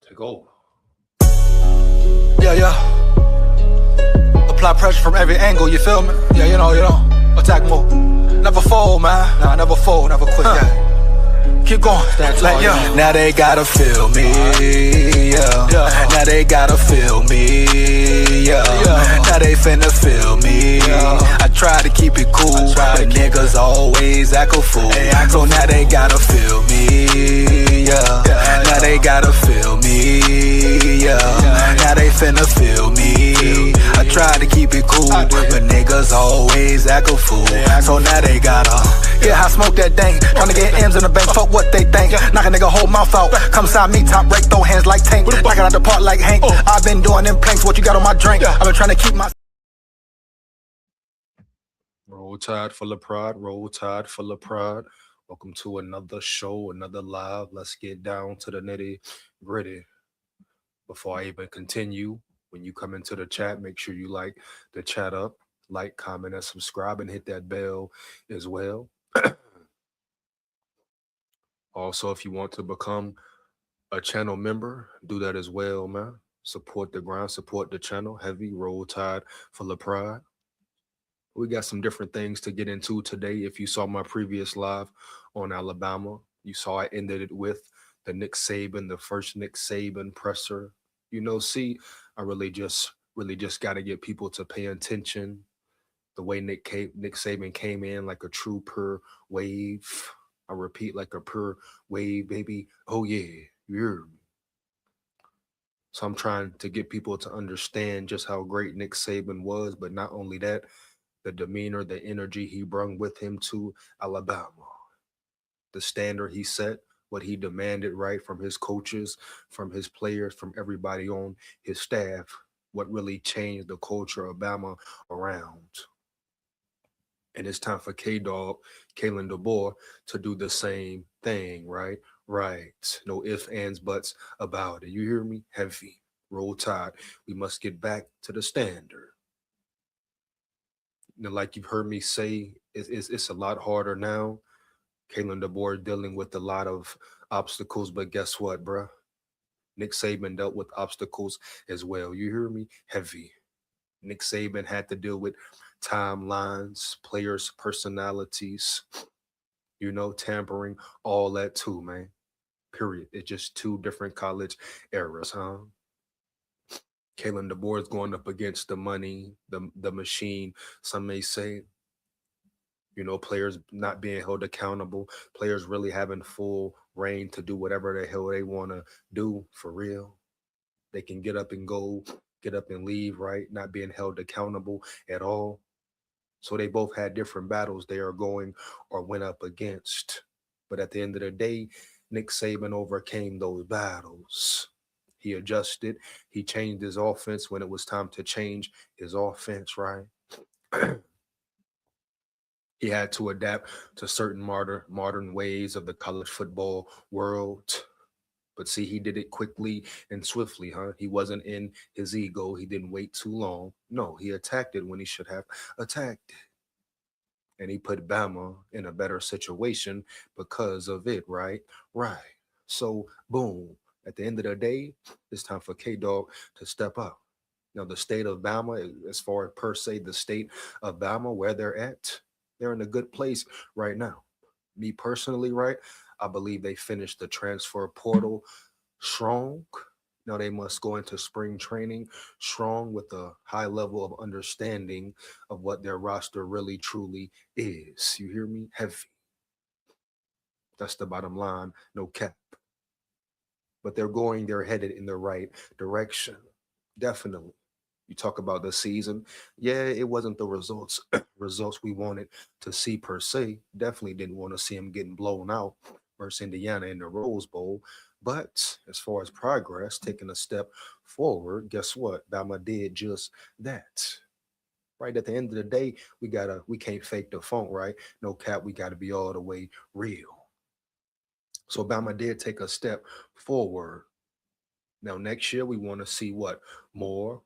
Take over. Yeah. Apply pressure from every angle, you feel me? Yeah, you know. Attack move. Never fold, man. Nah, never fold, never quit, yeah. Keep going. Now they gotta feel me, yeah. Now they gotta feel me, yeah. Now they finna feel me. I try to keep it cool, but niggas always act a fool. So now they gotta feel me, yeah. Now they gotta feel me, yeah. Now they finna feel me. I try to keep it cool, but niggas always act a fool. So now they gotta, I smoke that dang. Tryna get M's in the bank, fuck what they think. Knock a nigga whole mouth out. Come sign me, top break, throw hands like Tank. Knock it out the park like Hank. I've been doing them planks, what you got on my drink? I've been trying to keep my... Roll Tide full of pride. Roll Tide full of pride. Welcome to another show, another live. Let's get down to the nitty gritty. Before I even continue, when you come into the chat, make sure you like the chat up, like, comment, and subscribe, and hit that bell as well. Also, if you want to become a channel member, do that as well, man. Support the grind, support the channel. Heavy Roll Tide full of pride. We got some different things to get into today. If you saw my previous live on Alabama, you saw I ended it with the Nick Saban, the first Nick Saban presser. I really just got to get people to pay attention. The way Nick Saban came in like a true pure wave. I repeat, like a pure wave, baby. Oh yeah, yeah. So I'm trying to get people to understand just how great Nick Saban was, but not only that, the demeanor, the energy he brought with him to Alabama, the standard he set, what he demanded, right, from his coaches, from his players, from everybody on his staff, what really changed the culture of Bama around. And it's time for K-Dog, Kalen DeBoer, to do the same thing, right? Right. No ifs, ands, buts about it. You hear me? Heavy. Roll Tide. We must get back to the standard. Like you've heard me say, it's a lot harder now. Kalen DeBoer dealing with a lot of obstacles, but guess what, bruh? Nick Saban dealt with obstacles as well. You hear me? Heavy. Nick Saban had to deal with timelines, players' personalities, tampering, all that too, man. Period. It's just two different college eras, huh? Kalen DeBoer is going up against the money, the machine, some may say. Players not being held accountable, players really having full reign to do whatever the hell they want to do for real. They can get up and go, get up and leave, right? Not being held accountable at all. So they both had different battles they are going or went up against. But at the end of the day, Nick Saban overcame those battles. He adjusted. He changed his offense when it was time to change his offense, right? He had to adapt to certain modern ways of the college football world. But see, he did it quickly and swiftly, huh? He wasn't in his ego. He didn't wait too long. No, he attacked it when he should have attacked it. And he put Bama in a better situation because of it, right? Right. So, boom. At the end of the day, it's time for K-Dog to step up. Now, the state of Bama, as far as per se, the state of Bama, where they're in a good place right now. Me personally, right? I believe they finished the transfer portal strong. Now they must go into spring training strong with a high level of understanding of what their roster really truly is. You hear me? Heavy. That's the bottom line. No cap. But they're headed in the right direction. Definitely. You talk about the season. Yeah, it wasn't the results we wanted to see per se. Definitely didn't want to see them getting blown out versus Indiana in the Rose Bowl. But as far as progress, taking a step forward, guess what? Bama did just that. Right at the end of the day, we can't fake the funk, right? No cap, we gotta be all the way real. So Bama did take a step forward. Now, next year, we want to see what? More,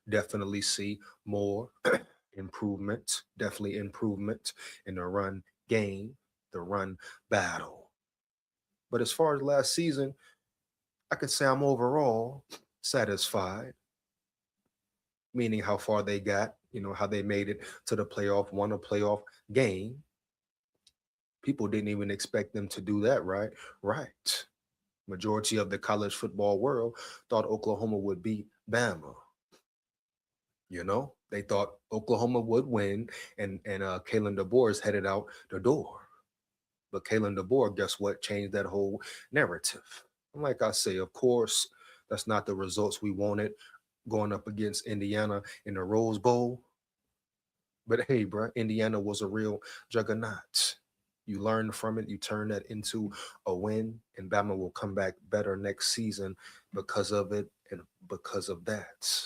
definitely see more improvement, definitely improvement in the run game, the run battle. But as far as last season, I could say I'm overall satisfied, meaning how far they got, how they made it to the playoff, won a playoff game. People didn't even expect them to do that, right? Right. Majority of the college football world thought Oklahoma would beat Bama. They thought Oklahoma would win, and Kalen DeBoer is headed out the door. But Kalen DeBoer, guess what? Changed that whole narrative. And like I say, of course, that's not the results we wanted going up against Indiana in the Rose Bowl. But hey, bro, Indiana was a real juggernaut. You learn from it, you turn that into a win, and Bama will come back better next season because of it and because of that.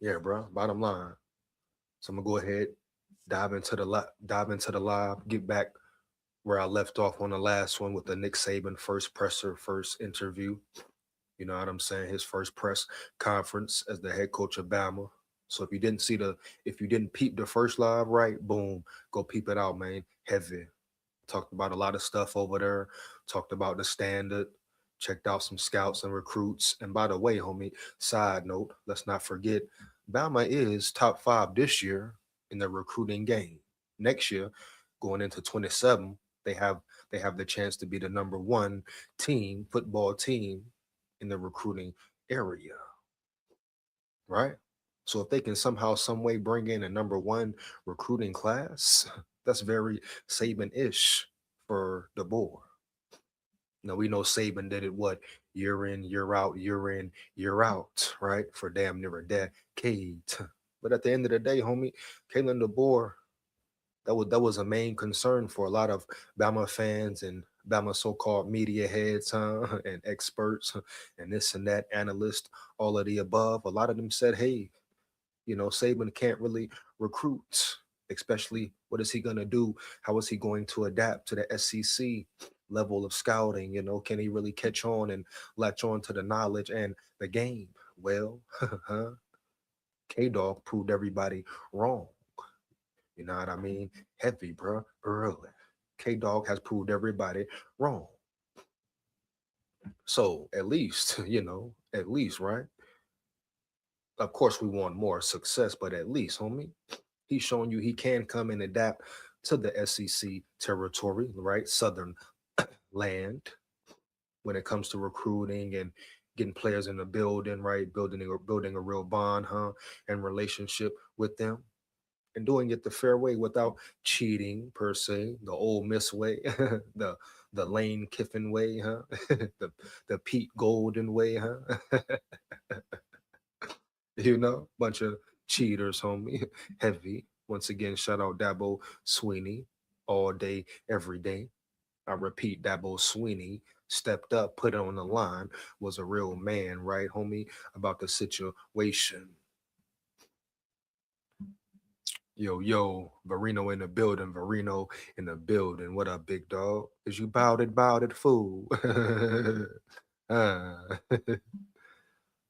Yeah, bro. Bottom line. So I'm gonna go ahead, dive into the live, get back where I left off on the last one with the Nick Saban first presser, first interview. You know what I'm saying? His first press conference as the head coach of Bama. So if you didn't peep the first live, right, boom, go peep it out, man. Heavy. Talked about a lot of stuff over there. Talked about the standard. Checked out some scouts and recruits. And by the way, homie, side note, let's not forget, Bama is top 5 this year in the recruiting game. Next year, going into 27, they have they have the chance to be the number one football team in the recruiting area, right? So if they can somehow, some way bring in a number one recruiting class, that's very Saban-ish for the board. Now we know Saban did it what, year in, year out, year in, year out, right? For damn near a decade. But at the end of the day, homie, Kalen DeBoer, that was a main concern for a lot of Bama fans and Bama so-called media heads, huh, and experts, and this and that, analysts, all of the above. A lot of them said, "Hey, Saban can't really recruit, especially what is he going to do? How is he going to adapt to the SEC level of scouting? Can he really catch on and latch on to the knowledge and the game?" Well, K Dog proved everybody wrong. You know what I mean? Heavy, bro. Early. K Dog has proved everybody wrong. So at least, at least, right? Of course, we want more success, but at least, homie, he's showing you he can come and adapt to the SEC territory, right? Southern land when it comes to recruiting and getting players in the building, right? Building a real bond, huh? And relationship with them. And doing it the fair way without cheating per se, the old Miss way, the Lane Kiffin way, huh? the Pete Golden way, huh? Bunch of cheaters, homie. Heavy. Once again, shout out Dabo Sweeney all day, every day. I repeat, Dabo Sweeney stepped up, put it on the line, was a real man, right, homie, about the situation. Yo, yo, Verino in the building, Verino in the building. What up, big dog? Is you bout it, fool? uh.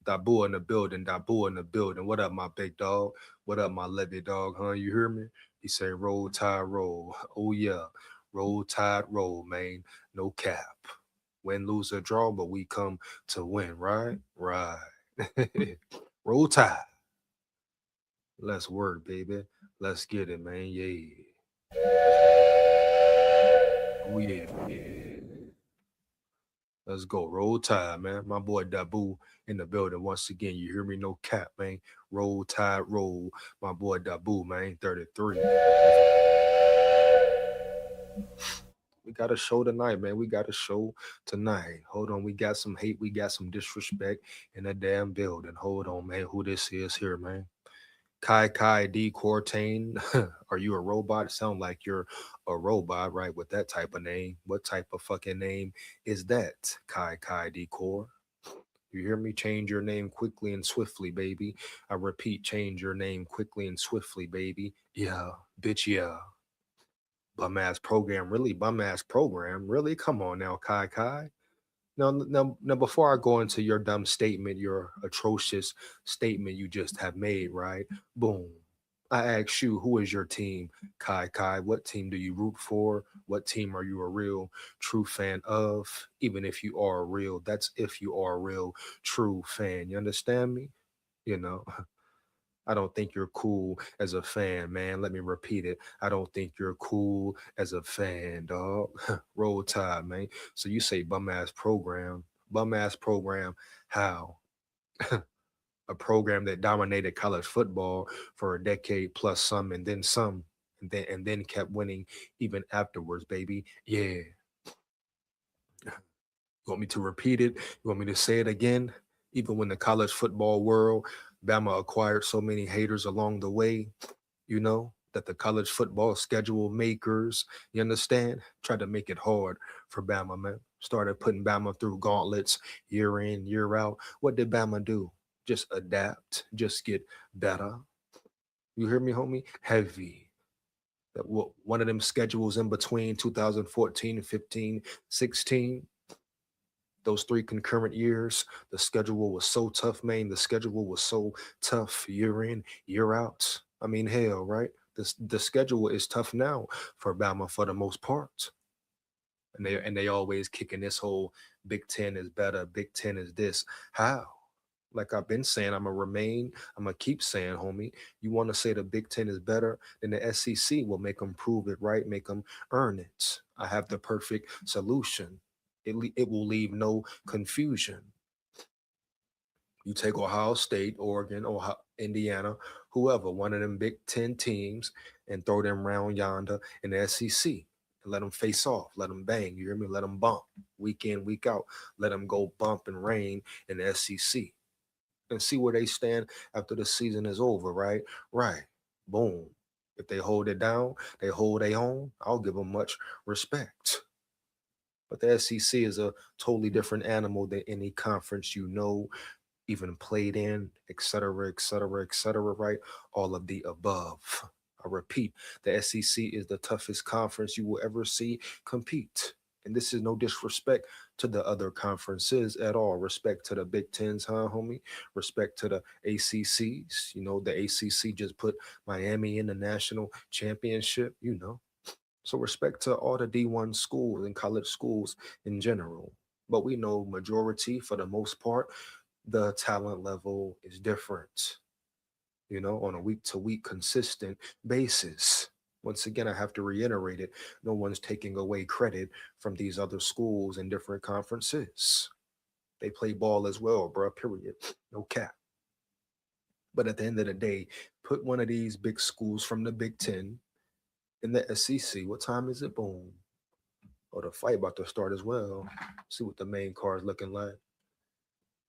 Dabu in the building, Dabu in the building. What up, my big dog? What up, my levy dog? Huh? You hear me? He say, roll tide, roll. Oh yeah, roll tide, roll, man. No cap. Win, lose, or draw, but we come to win, right? Right. Roll tide. Let's work, baby. Let's get it, man. Yeah. Oh yeah. Let's go. Roll tide, man. My boy Dabu in the building once again. You hear me? No cap, man. Roll tide, roll. My boy Dabu, man. 33. We got a show tonight, man. We got a show tonight. Hold on. We got some hate. We got some disrespect in the damn building. Hold on, man. Who this is here, man? Kai D Cortain. Are you a robot? Sound like you're a robot, right? With that type of name. What type of fucking name is that? Kai D Core. You hear me? Change your name quickly and swiftly, baby. I repeat, change your name quickly and swiftly, baby. Yeah, bitch, yeah. Bum ass program, really? Bum ass program, really? Come on now, Kai. Now, before I go into your dumb statement, your atrocious statement you just have made, right? Boom. I ask you, who is your team? Kai Kai, what team do you root for? What team are you a real true fan of? Even if you are a real, that's if you are a real true fan. You understand me? You know, I don't think you're cool as a fan, man. Let me repeat it. I don't think you're cool as a fan, dog. Roll Tide, man. So you say bum ass program. Bum ass program. How? A program that dominated college football for a decade plus some and then some and then kept winning even afterwards, baby. Yeah. You want me to repeat it? You want me to say it again? Even when the college football world, Bama acquired so many haters along the way, that the college football schedule makers, you understand, tried to make it hard for Bama, man. Started putting Bama through gauntlets year in, year out. What did Bama do? Just adapt, just get better. You hear me, homie? Heavy. One of them schedules in between 2014 and 15, 16, those three concurrent years, the schedule was so tough, man. The schedule was so tough year in, year out. I mean, hell, right? The schedule is tough now for Bama for the most part. And they always kicking this whole Big Ten is better, Big Ten is this. How? Like I've been saying, I'm gonna keep saying, homie, you want to say the Big Ten is better, then the SEC will make them prove it, right? Make them earn it. I have the perfect solution. It will leave no confusion. You take Ohio State, Oregon, or Indiana, whoever, one of them Big Ten teams, and throw them round yonder in the SEC. And let them face off. Let them bang. You hear me? Let them bump week in, week out. Let them go bump and rain in the SEC and see where they stand after the season is over, right? Right. Boom. If they hold it down, they hold their own, I'll give them much respect. But the SEC is a totally different animal than any conference even played in, et cetera, et cetera, et cetera, right? All of the above. I repeat, the SEC is the toughest conference you will ever see compete. And this is no disrespect to the other conferences at all. Respect to the Big Tens, huh, homie? Respect to the ACCs. The ACC just put Miami in the national championship. So respect to all the D1 schools and college schools in general. But we know majority, for the most part, the talent level is different, on a week to week consistent basis. Once again, I have to reiterate it. No one's taking away credit from these other schools and different conferences. They play ball as well, bro, period. No cap. But at the end of the day, put one of these big schools from the Big Ten in the SEC. What time is it? Boom. Oh, the fight about to start as well. See what the main card's looking like.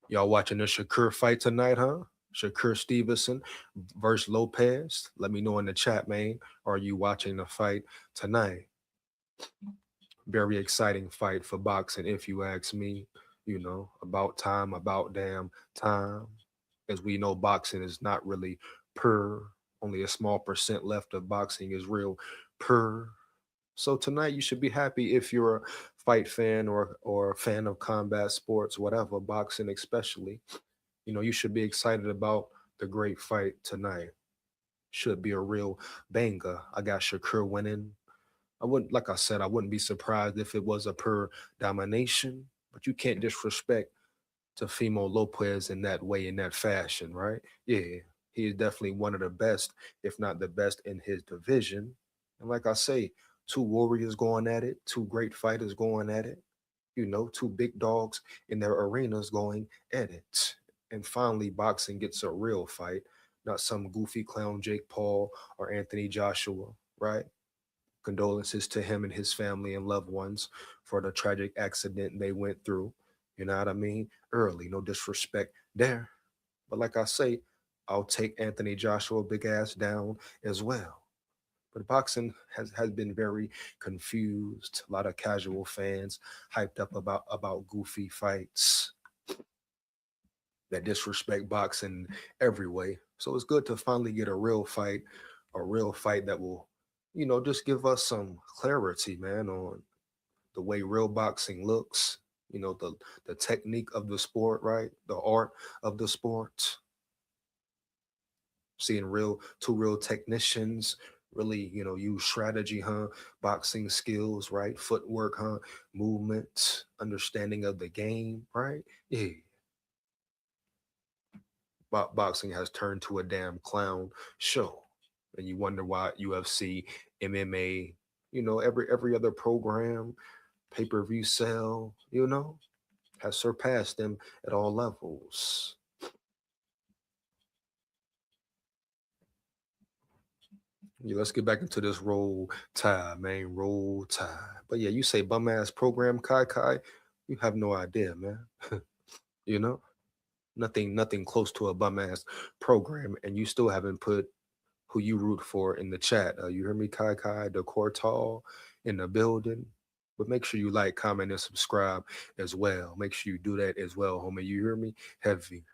Y'all watching the Shakur fight tonight, huh? Shakur Stevenson versus Lopez. Let me know in the chat, man. Are you watching the fight tonight? Very exciting fight for boxing, if you ask me. About time, about damn time. As we know, boxing is not really pure. Only a small percent left of boxing is real pure. So tonight you should be happy if you're a fight fan or a fan of combat sports, whatever, boxing especially. You should be excited about the great fight tonight. Should be a real banger. I got Shakur winning. Like I said, I wouldn't be surprised if it was a pure domination, but you can't disrespect Teofimo Lopez in that way, in that fashion, right? Yeah, he is definitely one of the best, if not the best in his division. And like I say, two warriors going at it, two great fighters going at it, two big dogs in their arenas going at it. And finally, boxing gets a real fight, not some goofy clown Jake Paul or Anthony Joshua, right? Condolences to him and his family and loved ones for the tragic accident they went through. You know what I mean? Early, no disrespect there. But like I say, I'll take Anthony Joshua big ass down as well. But boxing has been very confused. A lot of casual fans hyped up about goofy fights that disrespect boxing every way. So it's good to finally get a real fight that will, just give us some clarity, man, on the way real boxing looks, the technique of the sport, right? The art of the sport. Seeing two real technicians really, use strategy, huh? Boxing skills, right? Footwork, huh? Movements, understanding of the game, right? Yeah. Boxing has turned to a damn clown show. And you wonder why UFC, MMA, every other program, pay-per-view sale, has surpassed them at all levels. Yeah, let's get back into this roll tide, man. Roll tide. But yeah, you say bum ass program, Kai. You have no idea, man. you know, nothing close to a bum ass program, and you still haven't put who you root for in the chat. You hear me, Kai, the Cortal in the building. But make sure you like, comment, and subscribe as well. Make sure you do that as well, homie. You hear me? Heavy.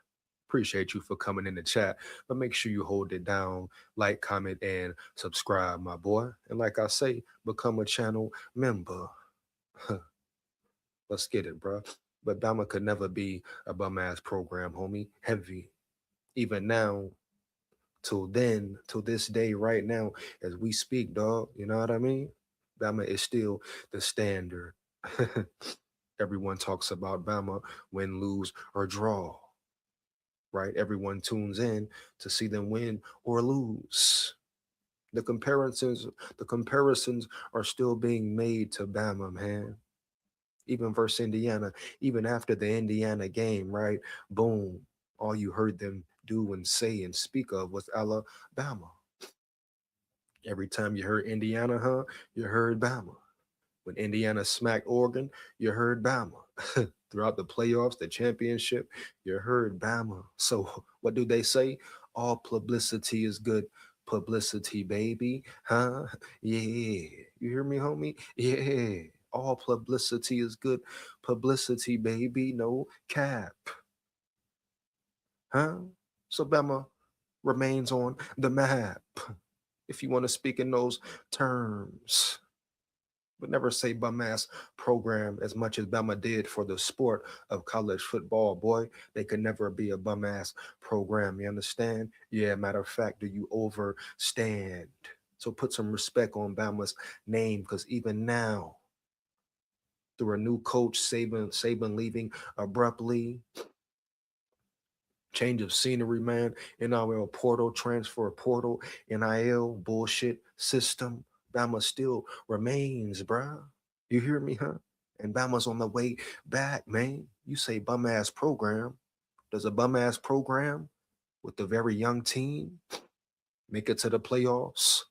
Appreciate you for coming in the chat, but make sure you hold it down, like, comment, and subscribe, my boy. And like I say, become a channel member. Let's get it, bro. But Bama could never be a bum ass program, homie. Heavy. Even now, till then, till this day, right now, as we speak, dog. You know what I mean? Bama is still the standard. Everyone talks about Bama win, lose, or draw, right? Everyone tunes in to see them win or lose. The comparisons, the comparisons are still being made to Bama, man. Even versus Indiana, even after the Indiana game, right? Boom. All you heard them do and say and speak of was Alabama. Every time you heard Indiana, huh? You heard Bama. When Indiana smacked Oregon, you heard Bama. Throughout the playoffs, the championship, you heard Bama. So what do they say? All publicity is good publicity, baby. Huh? Yeah. You hear me, homie? Yeah. All publicity is good publicity, baby. No cap. Huh? So Bama remains on the map. If you want to speak in those terms, but never say bum ass program as much as Bama did for the sport of college football, boy. They could never be a bum ass program. You understand? Yeah, matter of fact, do you overstand? So put some respect on Bama's name, because even now, through a new coach, Saban leaving abruptly, change of scenery, man, NIL portal, transfer portal, NIL bullshit system, Bama still remains, bruh. You hear me, huh? And Bama's on the way back, man. You say bum ass program. Does a bum ass program with a very young team make it to the playoffs?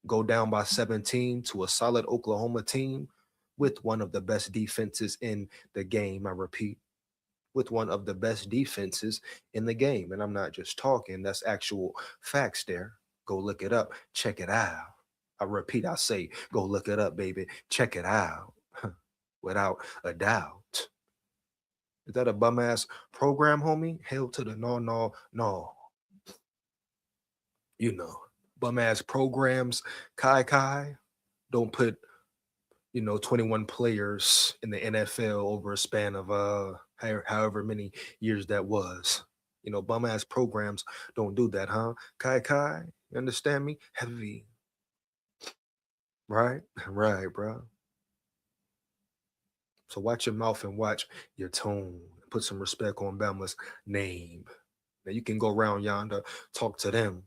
Go down by 17 to a solid Oklahoma team with one of the best defenses in the game. I repeat, with one of the best defenses in the game. And I'm not just talking, that's actual facts there. Go look it up, check it out. I repeat, I say, go look it up, baby. Check it out. Without a doubt. Is that a bum ass program, homie? Hell to the no, no, no. Bum ass programs, Kai, don't put 21 players in the NFL over a span of however many years that was. Bum ass programs don't do that, huh? Kai, you understand me? Heavy, right? Right, bro. So watch your mouth and watch your tone. Put some respect on Bama's name. Now you can go around yonder, talk to them.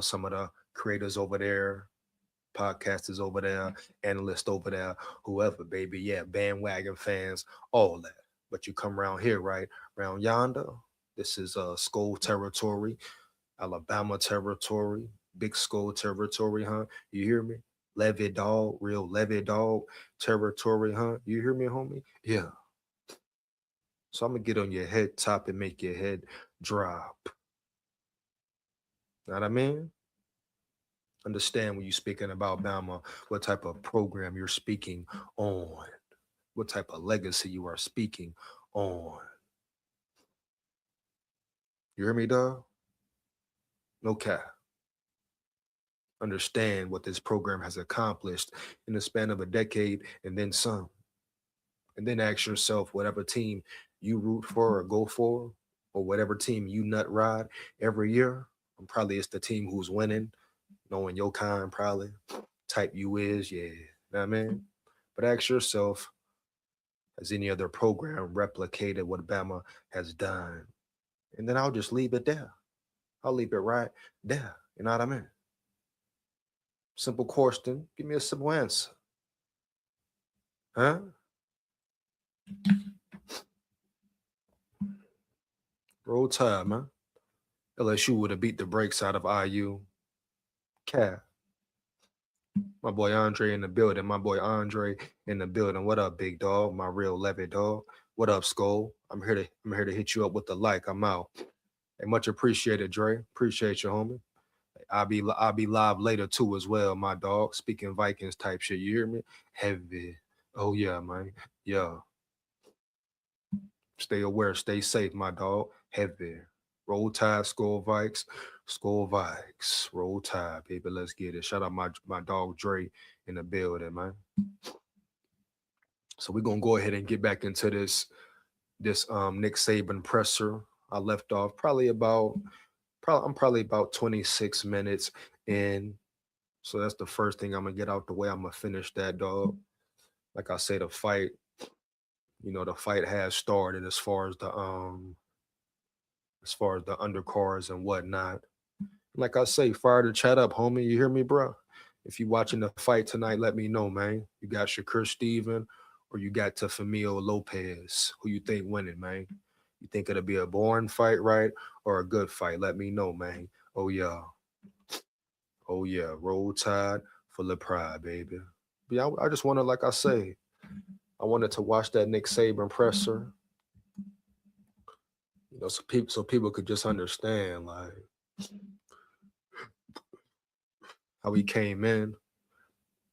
Some of the creators over there, podcasters over there, analysts over there, whoever, baby. Yeah, bandwagon fans, all that. But you come around here, right? Around yonder, this is SKOL territory, Alabama territory, big SKOL territory, huh? You hear me? Levy dog, real Levy dog territory, huh? You hear me, homie? Yeah. So I'm gonna get on your head top and make your head drop. Know what I mean? Understand when you're speaking about Bama, what type of program you're speaking on, what type of legacy you are speaking on. You hear me, dog? No cap. Understand what this program has accomplished in the span of a decade and then some. And then ask yourself, whatever team you root for or go for or whatever team you nut ride every year, probably it's the team who's winning, knowing your kind probably, type you is, yeah. Know what I mean? But ask yourself, has any other program replicated what Bama has done? And then I'll just leave it there. I'll leave it right there. You know what I mean? Simple question. Give me a simple answer. Huh? Roll Tide, man. LSU would have beat the brakes out of IU. Cat. My boy Andre in the building. My boy Andre in the building. What up, big dog? My real Levy dog. What up, SKOL? I'm here to hit you up with the like. I'm out. Hey, much appreciated, Dre. Appreciate you, homie. I'll be live later too as well, my dog. Speaking Vikings type shit. You hear me? Heavy. Oh yeah, man. Yeah. Stay aware, stay safe, my dog. Heavy. Roll Tide, Skull Vikes, Skull Vikes. Roll Tide, baby. Let's get it. Shout out my dog Dre in the building, man. So we're gonna go ahead and get back into this Nick Saban presser. I left off I'm probably about 26 minutes in. So that's the first thing I'm gonna get out the way. I'm gonna finish that, dog. Like I say, the fight has started as far as the undercards and whatnot. Like I say, fire the chat up, homie. You hear me, bro? If you watching the fight tonight, let me know, man. You got Shakur Steven or you got Tefemio Lopez. Who you think winning, man? You think it'll be a boring fight, right? Or a good fight? Let me know, man. Oh yeah. Oh yeah. Roll Tide, full of pride, baby. Yeah, I just wanted, like I say, I wanted to watch that Nick Saban presser. So people could just understand like how he came in,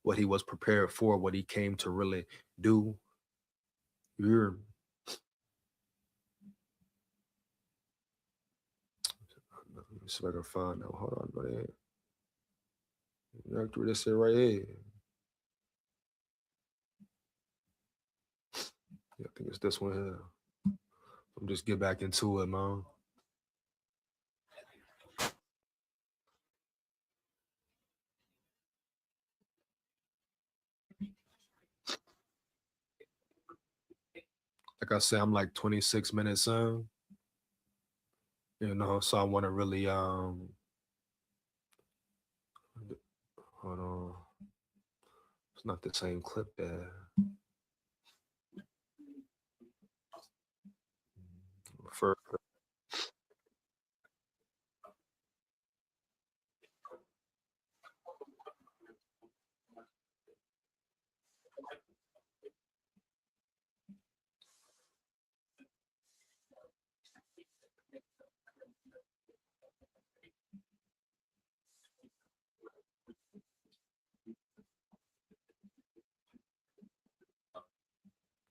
what he was prepared for, what he came to really do. You're Let me see if I can find out. Hold on, buddy. Through this shit right here. Yeah, I think it's this one here. I'm just get back into it, man. Like I said, I'm like 26 minutes in, so I want to really hold on. It's not the same clip there. For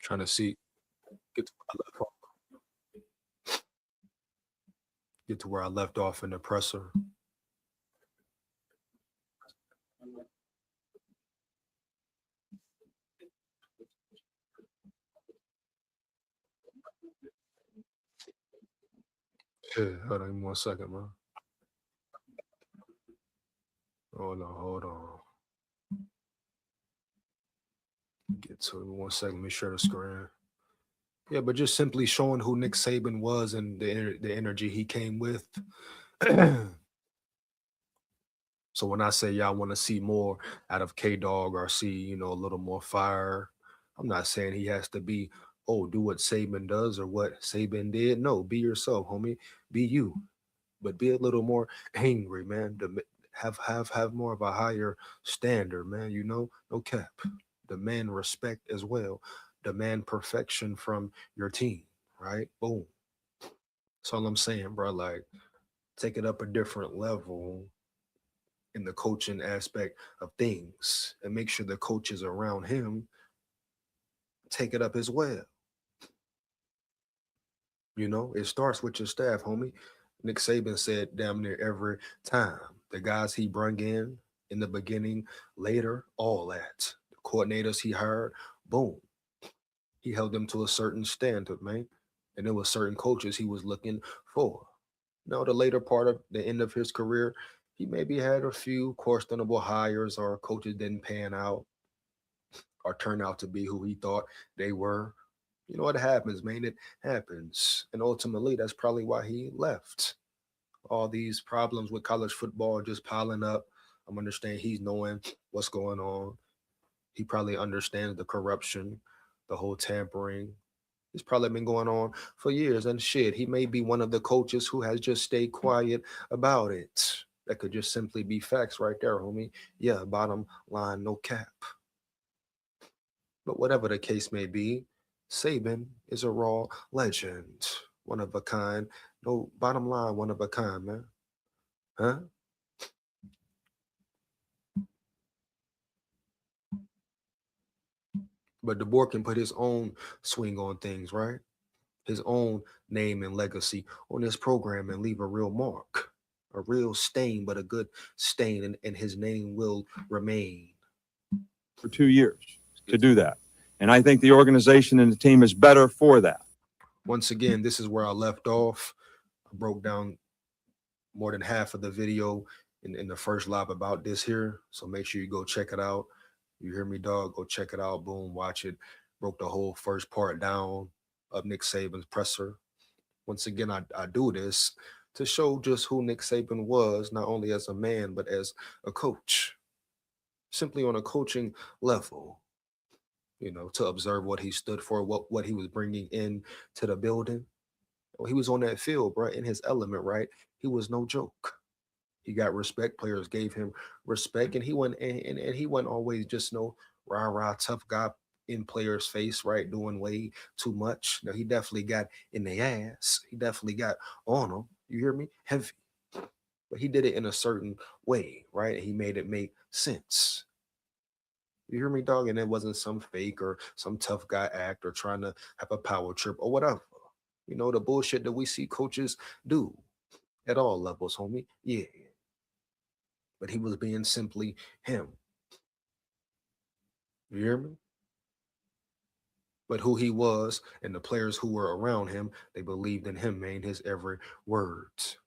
trying to see get to where I left off, get to where I left off in the presser. Yeah, hold on, give me 1 second, man. Hold on. Get to it in 1 second. Let me share the screen. Yeah, but just simply showing who Nick Saban was and the energy he came with. So when I say y'all want to see more out of K Dog or see, a little more fire, I'm not saying he has to be, oh, do what Saban does or what Saban did. No, be yourself, homie. Be you. But be a little more angry, man. Have more of a higher standard, man. No cap. Demand respect as well. Demand perfection from your team, right? Boom. That's all I'm saying, bro. Like, take it up a different level in the coaching aspect of things and make sure the coaches around him take it up as well. It starts with your staff, homie. Nick Saban said damn near every time the guys he brung in the beginning, later, all that. The coordinators he hired, boom. He held them to a certain standard, man. And there was certain coaches he was looking for. Now, the later part of the end of his career, he maybe had a few questionable hires or coaches didn't pan out or turn out to be who he thought they were. You know what happens, man? It happens. And ultimately, that's probably why he left. All these problems with college football are just piling up. I'm understanding he's knowing what's going on. He probably understands the corruption, the whole tampering. It's probably been going on for years. And shit, he may be one of the coaches who has just stayed quiet about it. That could just simply be facts right there, homie. Yeah, bottom line, no cap. But whatever the case may be, Saban is a raw legend. One of a kind. No, bottom line, one of a kind, man. Huh? But the boy can put his own swing on things, right? His own name and legacy on his program and leave a real mark, a real stain, but a good stain, and his name will remain. For 2 years to do that. And I think the organization and the team is better for that. Once again, this is where I left off. I broke down more than half of the video in the first live about this here. So make sure you go check it out. You hear me, dog? Go check it out. Boom, watch it. Broke the whole first part down of Nick Saban's presser. Once again, I do this to show just who Nick Saban was, not only as a man, but as a coach. Simply on a coaching level, to observe what he stood for, what he was bringing in to the building. When he was on that field, bro, in his element, right? He was no joke. He got respect. Players gave him respect, and he went and he wasn't always just no rah rah tough guy in players' face, right? Doing way too much. No, he definitely got in the ass. He definitely got on them. You hear me? Heavy, but he did it in a certain way, right? And he made it make sense. You hear me, dog? And it wasn't some fake or some tough guy act or trying to have a power trip or whatever. The bullshit that we see coaches do at all levels, homie. Yeah. But he was being simply him. You hear me? But who he was and the players who were around him, they believed in him, man, his every words.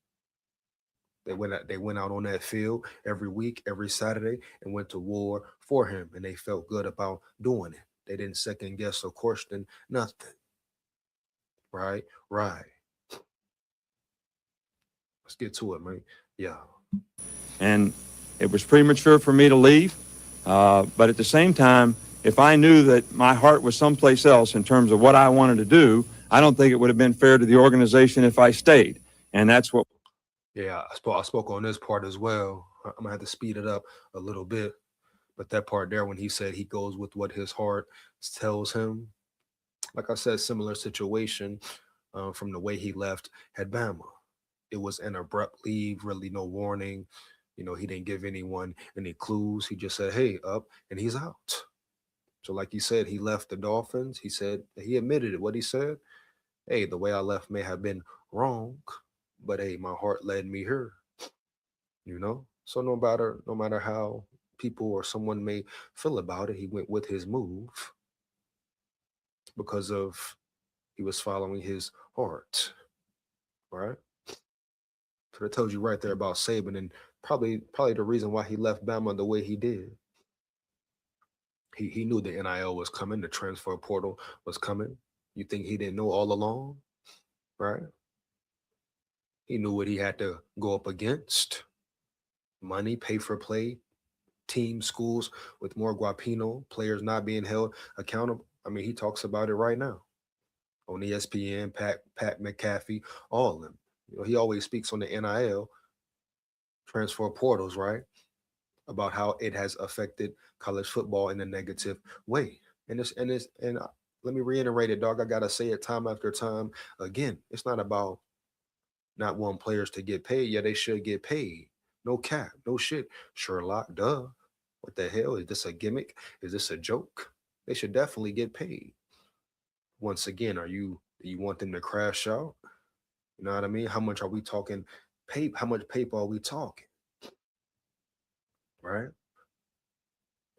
They went out on that field every week, every Saturday, and went to war for him. And they felt good about doing it. They didn't second guess or question nothing. Right? Right. Let's get to it, man. Yeah. And it was premature for me to leave. But at the same time, if I knew that my heart was someplace else in terms of what I wanted to do, I don't think it would have been fair to the organization if I stayed. And that's what. Yeah, I spoke on this part as well. I'm gonna have to speed it up a little bit, but that part there when he said he goes with what his heart tells him, like I said, similar situation from the way he left at Bama. It was an abrupt leave, really no warning. He didn't give anyone any clues. He just said, "Hey, up," and he's out. So, like he said, he left the Dolphins. He said he admitted it. What he said, "Hey, the way I left may have been wrong, but hey, my heart led me here." So no matter how people or someone may feel about it, he went with his move because of he was following his heart, right? So that tells you right there about Saban and probably the reason why he left Bama the way he did. He knew the NIL was coming, the transfer portal was coming. You think he didn't know all along, right? He knew what he had to go up against. Money, pay for play, team schools with more guapino, players not being held accountable. I mean, he talks about it right now on ESPN, Pat McAfee, all of them. He always speaks on the NIL transfer portals, right? About how it has affected college football in a negative way. And let me reiterate it, dog. I gotta say it time after time again. It's not about not wanting players to get paid. Yeah, they should get paid. No cap, no shit. Sherlock, duh. What the hell? Is this a gimmick? Is this a joke? They should definitely get paid. Once again, do you want them to crash out? You know what I mean? How much are we talking paper? How much paper are we talking? Right?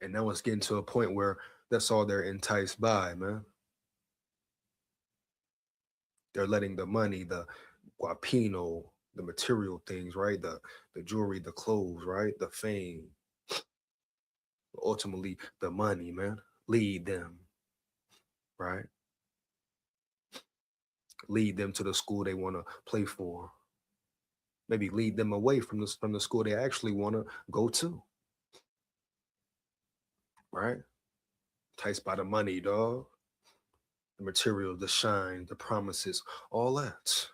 And now it's getting to a point where that's all they're enticed by, man. They're letting the money, the guapino, the material things, right? The jewelry, the clothes, right? The fame, ultimately the money, man, lead them, right? Lead them to the school they want to play for. Maybe lead them away from the school they actually want to go to, right? Enticed by the money, dog. The material, the shine, the promises, all that.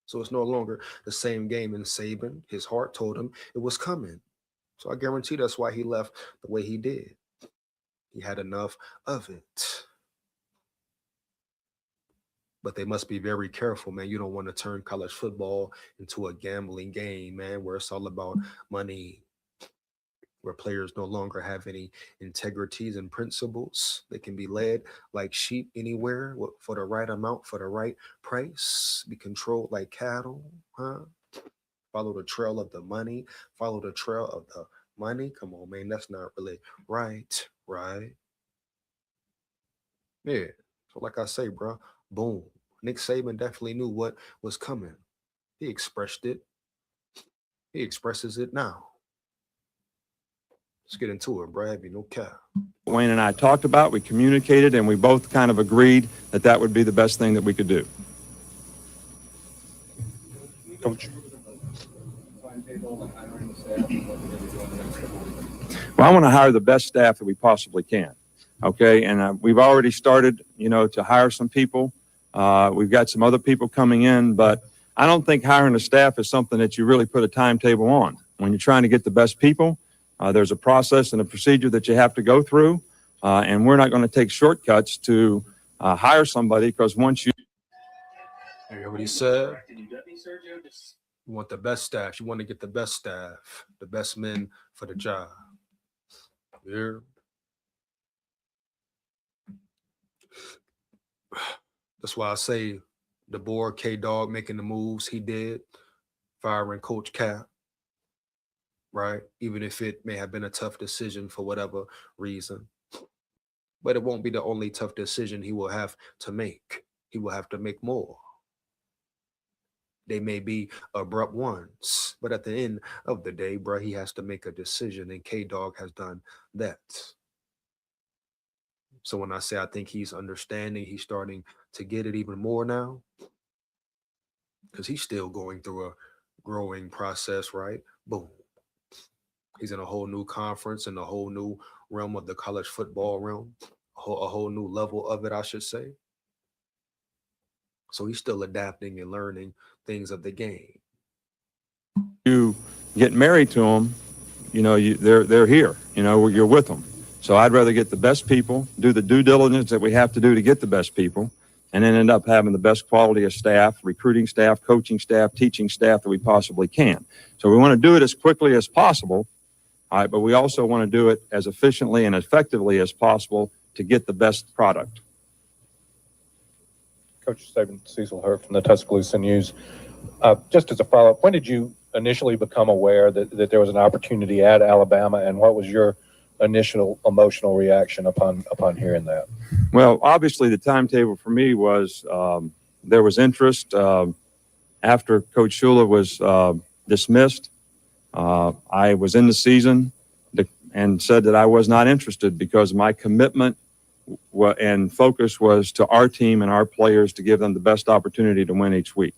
So it's no longer the same game in Saban. His heart told him it was coming. So I guarantee that's why he left the way he did. He had enough of it. But they must be very careful, man. You don't want to turn college football into a gambling game, man, where it's all about money, where players no longer have any integrities and principles. They can be led like sheep anywhere for the right amount, for the right price, be controlled like cattle, huh? Follow the trail of the money, follow the trail of the money. Come on, man, that's not really right, right? Yeah. So like I say, bro, boom. Nick Saban definitely knew what was coming. He expressed it. He expresses it now. Let's get into it, bro. Be no cap. Wayne and I talked about, we communicated, and we both kind of agreed that that would be the best thing that we could do. Coach. Well, I want to hire the best staff that we possibly can. Okay, and we've already started, to hire some people. We've got some other people coming in, but I don't think hiring a staff is something that you really put a timetable on. When you're trying to get the best people, there's a process and a procedure that you have to go through, and we're not going to take shortcuts to hire somebody, because once you... You hear what he said? You want the best staff. You want to get the best staff, the best men for the job. Yeah. That's why I say the board, K-Dog making the moves he did, firing Coach Cap, right? Even if it may have been a tough decision for whatever reason. But it won't be the only tough decision he will have to make. He will have to make more. They may be abrupt ones, but at the end of the day, bro, he has to make a decision, and K-Dog has done that. So when I say I think he's understanding, he's starting to get it even more now, because he's still going through a growing process, right? Boom. He's in a whole new conference, in a whole new realm of the college football realm, a whole new level of it, I should say. So he's still adapting and learning things of the game. You get married to them, they're here, you're with them. So I'd rather get the best people, do the due diligence that we have to do to get the best people, and then end up having the best quality of staff, recruiting staff, coaching staff, teaching staff that we possibly can. So we want to do it as quickly as possible, all right, but we also want to do it as efficiently and effectively as possible to get the best product. Coach Saban, Cecil Hurt from the Tuscaloosa News. Just as a follow-up, when did you initially become aware that there was an opportunity at Alabama, and what was your initial emotional reaction upon hearing that? Well, obviously the timetable for me was there was interest after Coach Shula was dismissed. I was in the season and said that I was not interested because my commitment and focus was to our team and our players to give them the best opportunity to win each week.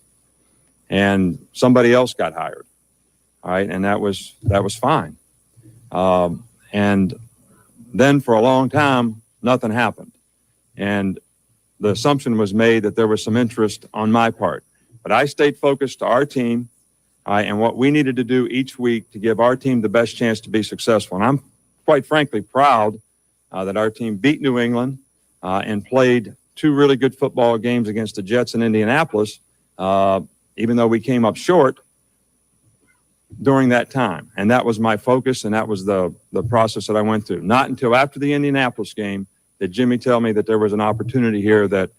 And somebody else got hired, all right, and that was fine. And then for a long time, nothing happened. And the assumption was made that there was some interest on my part. But I stayed focused to our team and what we needed to do each week to give our team the best chance to be successful. And I'm quite frankly proud that our team beat New England and played two really good football games against the Jets in Indianapolis, even though we came up short during that time. And that was my focus, and that was the process that I went through. Not until after the Indianapolis game did Jimmy tell me that there was an opportunity here, that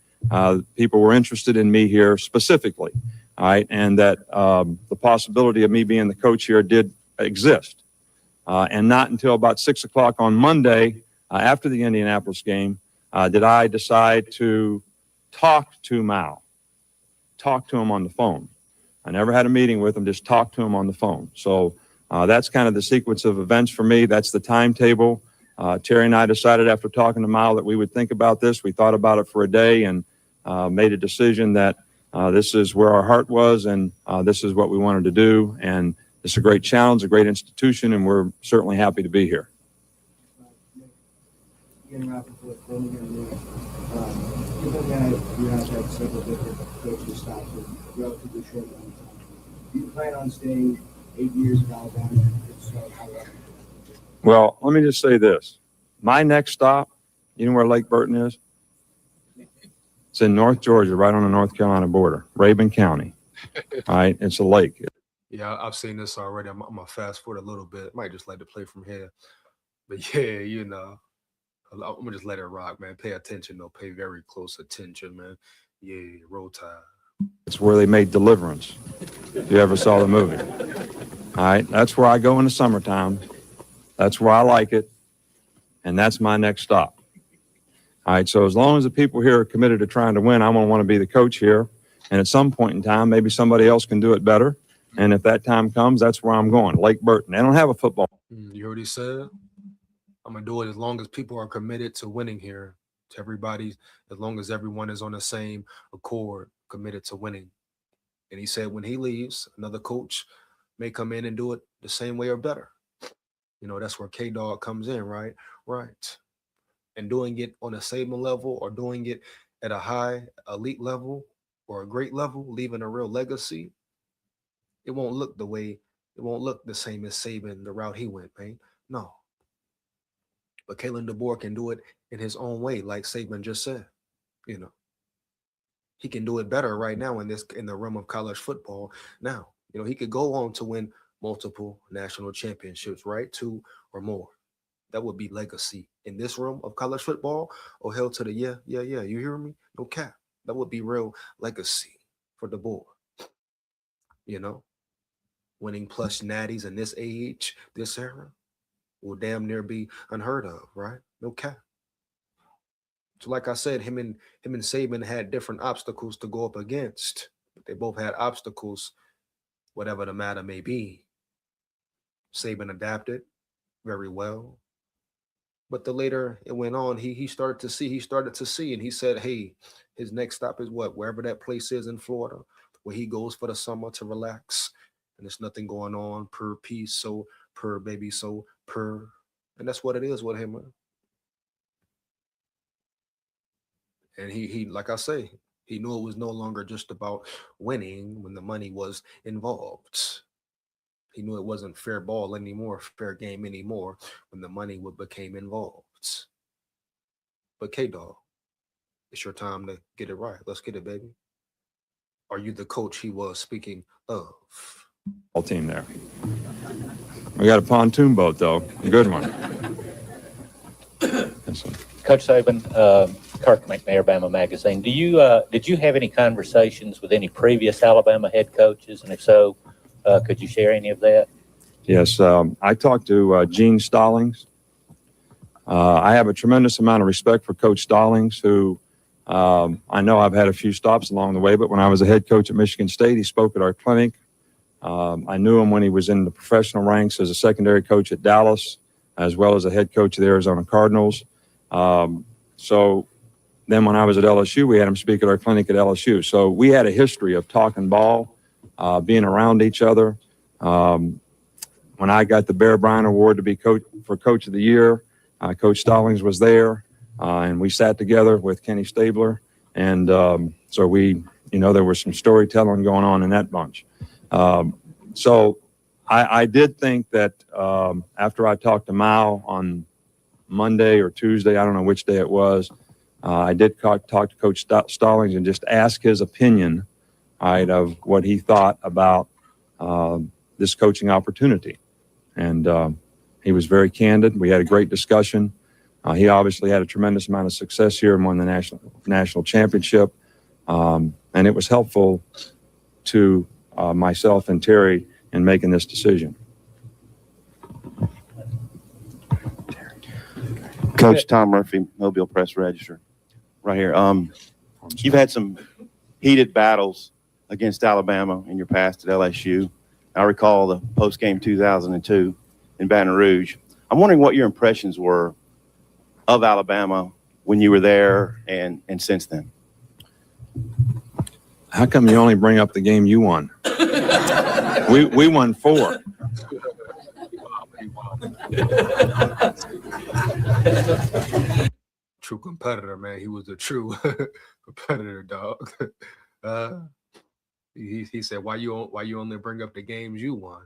people were interested in me here specifically, all right, and that the possibility of me being the coach here did exist. And not until about 6 o'clock on Monday, after the Indianapolis game, did I decide to talk to Mal. talked to him on the phone. I never had a meeting with him, just talked to him on the phone. So that's kind of the sequence of events for me. That's the timetable. Terry and I decided after talking to Mal that we would think about this. We thought about it for a day and made a decision that this is where our heart was, and this is what we wanted to do. And it's a great challenge, a great institution, and we're certainly happy to be here. Getting wrapped up with Birmingham League, given that you have had several different coaching stops in a relatively short amount of time, do you plan on staying 8 years at Alabama? If so, how long? Well, let me just say this. My next stop, you know where Lake Burton is? It's in North Georgia, right on the North Carolina border, Rabun County. All right, it's a lake. Yeah, I've seen this already. I'm gonna fast forward a little bit. Might just like to play from here, but yeah, you know, I'm gonna just let it rock, man. Pay attention, though. Pay very close attention, man. Yeah, Roll Tide. It's where they made Deliverance. If you ever saw the movie. All right, that's where I go in the summertime. That's where I like it, and that's my next stop. All right, so as long as the people here are committed to trying to win, I'm gonna want to be the coach here. And at some point in time, maybe somebody else can do it better. And if that time comes, that's where I'm going, Lake Burton. They don't have a football. You heard what he said? I'm gonna do it as long as people are committed to winning here. To everybody, as long as everyone is on the same accord, committed to winning. And he said when he leaves, another coach may come in and do it the same way or better. You know, that's where K-Dog comes in, right? Right. And doing it on a Saban level or doing it at a high elite level or a great level, leaving a real legacy, it won't look the same as Saban, the route he went, man. No. But Kalen DeBoer can do it in his own way, like Saban just said. You know, he can do it better right now in the realm of college football. Now, you know, he could go on to win multiple national championships, right? 2 or more. That would be legacy in this realm of college football. Oh, hell to the yeah. You hear me? No cap. That would be real legacy for DeBoer. You know, winning plus natties in this age, this era, will damn near be unheard of, right? No cap. So like I said, him and Saban had different obstacles to go up against. But they both had obstacles, whatever the matter may be. Saban adapted very well. But the later it went on, he started to see, and he said, hey, his next stop is what? Wherever that place is in Florida, where he goes for the summer to relax. And there's nothing going on per piece, so per baby, so per. And that's what it is with him. Man. And he, like I say, he knew it was no longer just about winning when the money was involved. He knew it wasn't fair ball anymore, fair game anymore when the money became involved. But K-Dog, it's your time to get it right. Let's get it, baby. Are you the coach he was speaking of? All team there. We got a pontoon boat, though. A good one. Coach Saban, Kirk McNair, Bama Magazine. Did you have any conversations with any previous Alabama head coaches? And if so, could you share any of that? Yes, I talked to Gene Stallings. I have a tremendous amount of respect for Coach Stallings, who I know I've had a few stops along the way, but when I was a head coach at Michigan State, he spoke at our clinic. I knew him when he was in the professional ranks as a secondary coach at Dallas, as well as a head coach of the Arizona Cardinals. So then when I was at LSU, we had him speak at our clinic at LSU. So we had a history of talking ball, being around each other. When I got the Bear Bryant Award to be Coach of the Year, Coach Stallings was there, and we sat together with Kenny Stabler. And so there was some storytelling going on in that bunch. So I did think that after I talked to Mao on Monday or Tuesday, I don't know which day it was, I did talk to Coach Stallings and just ask his opinion, right, of what he thought about this coaching opportunity. And he was very candid. We had a great discussion. He obviously had a tremendous amount of success here and won the national championship. And it was helpful to myself and Terry in making this decision. Coach Tom Murphy, Mobile Press Register, right here. You've had some heated battles against Alabama in your past at LSU. I recall the post-game 2002 in Baton Rouge. I'm wondering what your impressions were of Alabama when you were there and since then. How come you only bring up the game you won? We won 4. True competitor, man. He was a true competitor, dog. Uh, he said, "Why you only bring up the games you won?"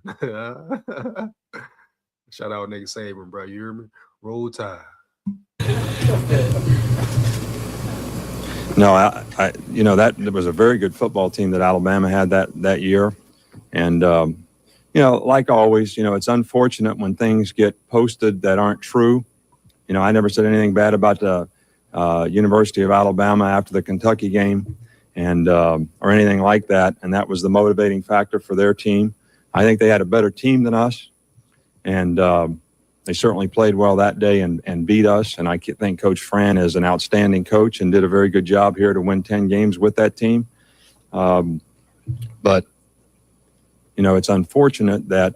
Shout out Nick Saban, bro. You hear me? Roll Tide. No, that was a very good football team that Alabama had that year. And, like always, it's unfortunate when things get posted that aren't true. I never said anything bad about the University of Alabama after the Kentucky game and or anything like that. And that was the motivating factor for their team. I think they had a better team than us. And they certainly played well that day and beat us. And I think Coach Fran is an outstanding coach and did a very good job here to win 10 games with that team. But, it's unfortunate that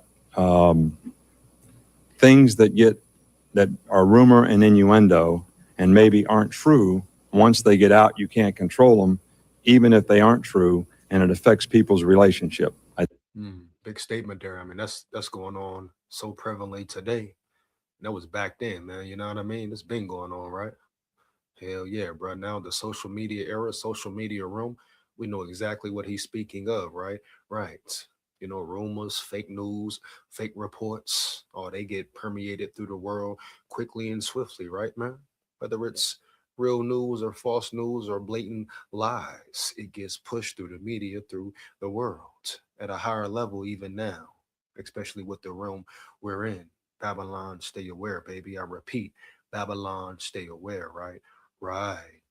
things that are rumor and innuendo and maybe aren't true, once they get out, you can't control them, even if they aren't true, and it affects people's relationship. Big statement there. I mean, that's going on so prevalently today. That was back then, man. You know what I mean? It's been going on, right? Hell yeah, bro. Now the social media era, social media room, we know exactly what he's speaking of, right? Right. Rumors, fake news, fake reports, they get permeated through the world quickly and swiftly, right, man? Whether it's real news or false news or blatant lies, it gets pushed through the media, through the world at a higher level even now, especially with the realm we're in. Babylon, stay aware, baby. I repeat, Babylon, stay aware, right? Right.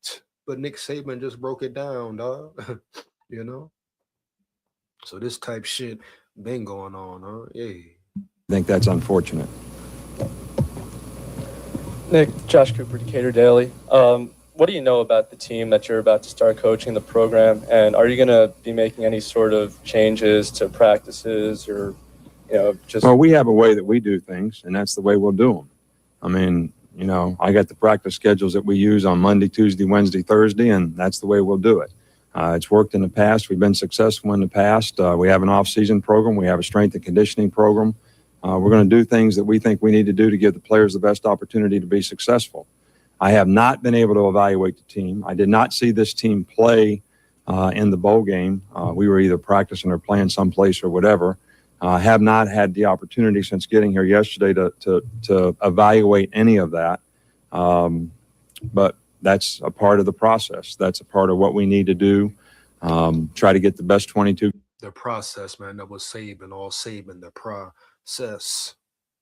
But Nick Saban just broke it down, dog. you know? So this type shit been going on, huh? Yeah. I think that's unfortunate. Nick, Josh Cooper, Decatur Daily. What do you know about the team that you're about to start coaching, the program? And are you going to be making any sort of changes to practices or, just... Well, we have a way that we do things, and that's the way we'll do them. I mean, I got the practice schedules that we use on Monday, Tuesday, Wednesday, Thursday, and that's the way we'll do it. It's worked in the past. We've been successful in the past. We have an off-season program. We have a strength and conditioning program. We're going to do things that we think we need to do to give the players the best opportunity to be successful. I have not been able to evaluate the team. I did not see this team play in the bowl game. We were either practicing or playing someplace or whatever. I have not had the opportunity since getting here yesterday to evaluate any of that. But that's a part of the process. That's a part of what we need to do. Try to get the best 22. The process, man, that was Saban, all Saban, the process.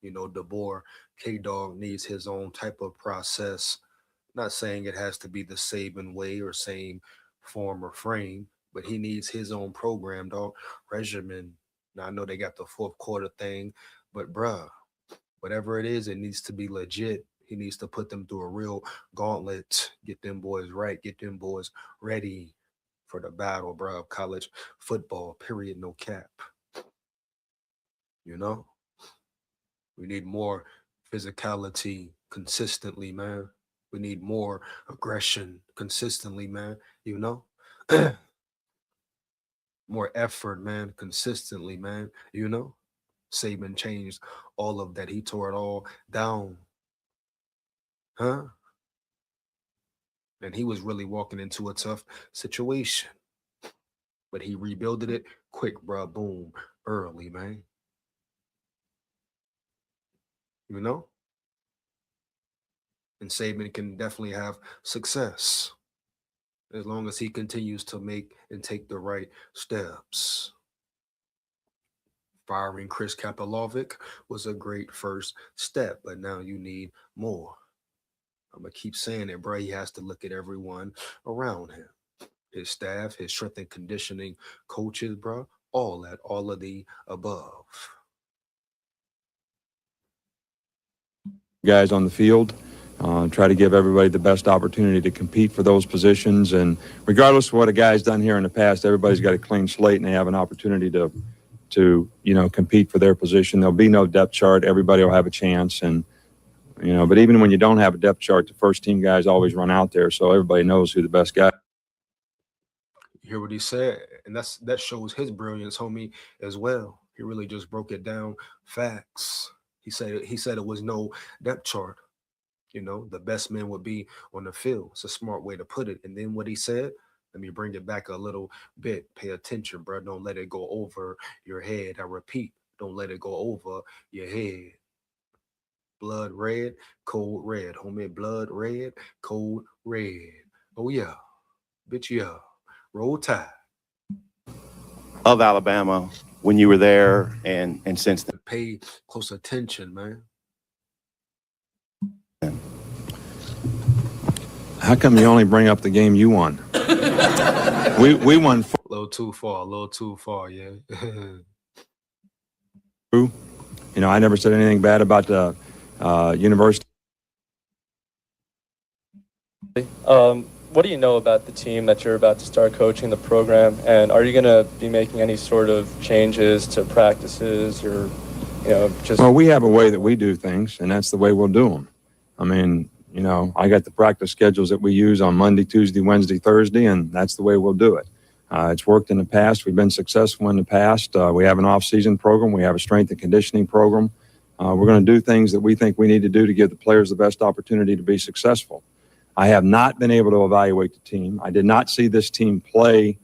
DeBoer, K-Dog needs his own type of process. Not saying it has to be the Saban way or same form or frame, but he needs his own program, dog, regimen. Now, I know they got the fourth quarter thing, but bruh, whatever it is, it needs to be legit. He needs to put them through a real gauntlet, get them boys right, get them boys ready for the battle, bro, of college football, period, no cap. We need more physicality consistently, man. We need more aggression consistently, man. More effort, man, consistently, man. Saban changed all of that. He tore it all down. Huh? And he was really walking into a tough situation. But he rebuilded it quick, bro. Boom. Early, man. And Saban can definitely have success as long as he continues to make and take the right steps. Firing Chris Kapalovic was a great first step, but now you need more. I'm going to keep saying it, bro. He has to look at everyone around him. His staff, his strength and conditioning coaches, bro. All of the above. Guys on the field. try to give everybody the best opportunity to compete for those positions. And regardless of what a guy's done here in the past, everybody's got a clean slate and they have an opportunity to compete for their position. There'll be no depth chart. Everybody will have a chance. And, but even when you don't have a depth chart, the first team guys always run out there. So everybody knows who the best guy. You hear what he said? And that shows his brilliance, homie, as well. He really just broke it down. Facts. He said it was no depth chart. The best man would be on the field. It's a smart way to put it. And then what he said, let me bring it back a little bit. Pay attention, bro. Don't let it go over your head. I repeat, don't let it go over your head. Blood red, cold red. Homie, blood red, cold red. Oh, yeah. Bitch, yeah. Roll Tide. Of Alabama when you were there and since then? Pay close attention, man. How come you only bring up the game you won? we won. A little too far, yeah. I never said anything bad about the university. What do you know about the team that you're about to start coaching, the program, and are you going to be making any sort of changes to practices or, just? Well, we have a way that we do things, and that's the way we'll do them. I mean, I got the practice schedules that we use on Monday, Tuesday, Wednesday, Thursday, and that's the way we'll do it. It's worked in the past. We've been successful in the past. We have an off-season program. We have a strength and conditioning program. We're going to do things that we think we need to do to give the players the best opportunity to be successful. I have not been able to evaluate the team. I did not see this team play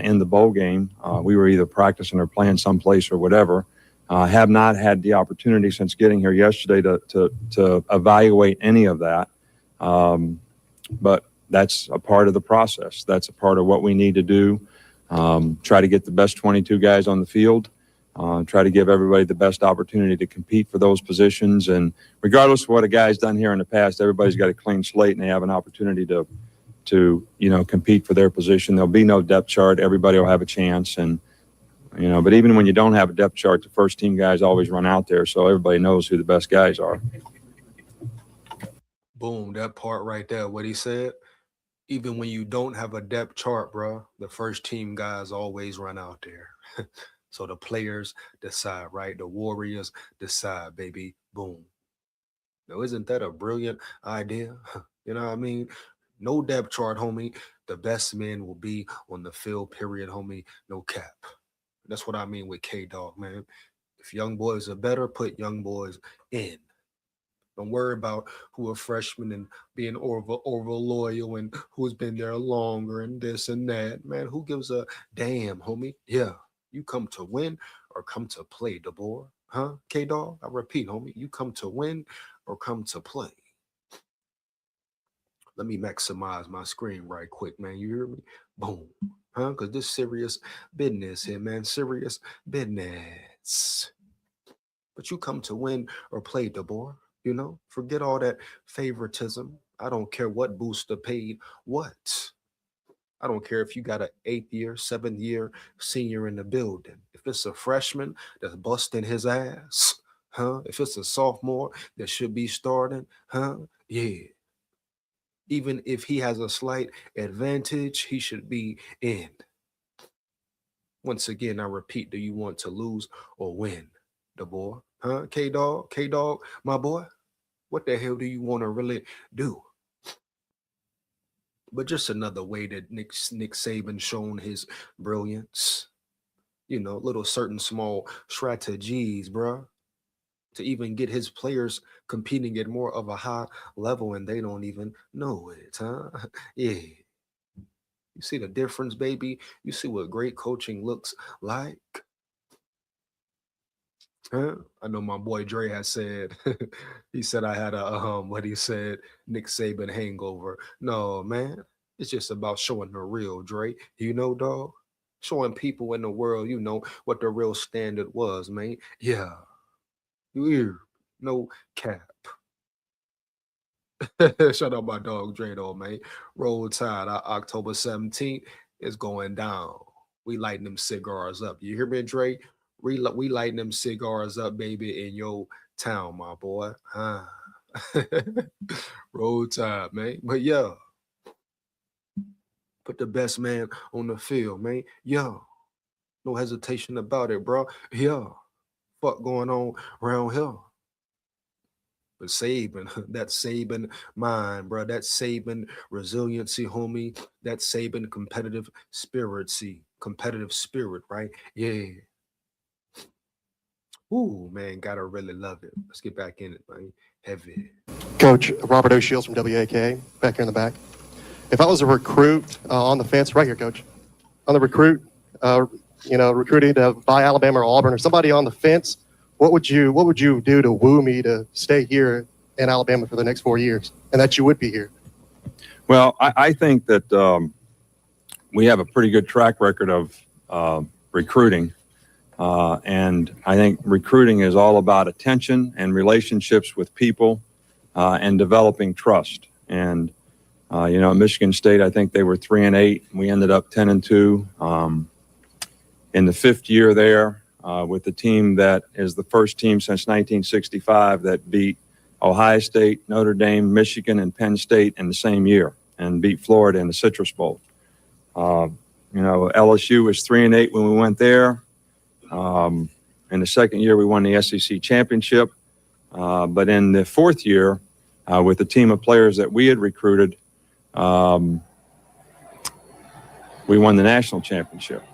in the bowl game. We were either practicing or playing someplace or whatever. Have not had the opportunity since getting here yesterday to evaluate any of that. But that's a part of the process. That's a part of what we need to do. Try to get the best 22 guys on the field. Try to give everybody the best opportunity to compete for those positions. And regardless of what a guy's done here in the past, everybody's got a clean slate and they have an opportunity to compete for their position. There'll be no depth chart. Everybody will have a chance. And, but even when you don't have a depth chart, the first team guys always run out there. So everybody knows who the best guys are. Boom, that part right there, what he said. Even when you don't have a depth chart, bro, the first team guys always run out there. So the players decide, right? The Warriors decide, baby. Boom. Now, isn't that a brilliant idea? You know what I mean? No depth chart, homie. The best men will be on the field, period, homie. No cap. That's what I mean with K-Dog, man. If young boys are better, put young boys in. Don't worry about who are freshmen and being over loyal and who's been there longer and this and that. Man, who gives a damn, homie? Yeah. You come to win or come to play, DeBoer. Huh, K-Dog? I repeat, homie, you come to win or come to play. Let me maximize my screen right quick, man. You hear me? Boom. Huh? Because this serious business here, man. Serious business. But you come to win or play, DeBoer. Forget all that favoritism. I don't care what booster paid what. I don't care if you got an 8th year, 7th year senior in the building. If it's a freshman that's busting his ass, huh? If it's a sophomore that should be starting, huh? Yeah. Even if he has a slight advantage, he should be in. Once again, I repeat, do you want to lose or win, DeBoer? Huh? K-Dog, my boy? What the hell do you want to really do? But just another way that Nick Saban shown his brilliance. Little certain small strategies, bro, to even get his players competing at more of a high level, and they don't even know it, huh? Yeah. You see the difference, baby? You see what great coaching looks like? Huh? I know my boy Dre has said, he said I had what he said, Nick Saban hangover. No, man, it's just about showing the real, Dre. Dog? Showing people in the world, what the real standard was, man. Yeah. You hear? No cap. Shout out my dog Dre, though, man. Roll Tide, October 17th is going down. We lighting them cigars up. You hear me, Dre? We lighting them cigars up, baby, in your town, my boy. Roll Tide, man. But yeah, put the best man on the field, man. Yeah, no hesitation about it, bro. Yeah, fuck going on around here. But Saban, that Saban mind, bro. That Saban resiliency, homie. That Saban competitive spirit, right? Yeah. Ooh, man, gotta really love it. Let's get back in it, man. Heavy. Coach Robert O'Shields from WAK, back here in the back. If I was a recruit on the fence, right here, Coach, on the recruit, recruiting to buy Alabama or Auburn, or somebody on the fence, what would you do to woo me to stay here in Alabama for the next 4 years, and that you would be here? Well, I think that we have a pretty good track record of recruiting. And I think recruiting is all about attention and relationships with people and developing trust. And, at Michigan State, I think they were 3-8. We ended up 10-2. In the fifth year there, with the team that is the first team since 1965 that beat Ohio State, Notre Dame, Michigan, and Penn State in the same year and beat Florida in the Citrus Bowl. LSU was 3-8 when we went there. In the second year, we won the SEC championship. But in the fourth year, with the team of players that we had recruited, we won the national championship.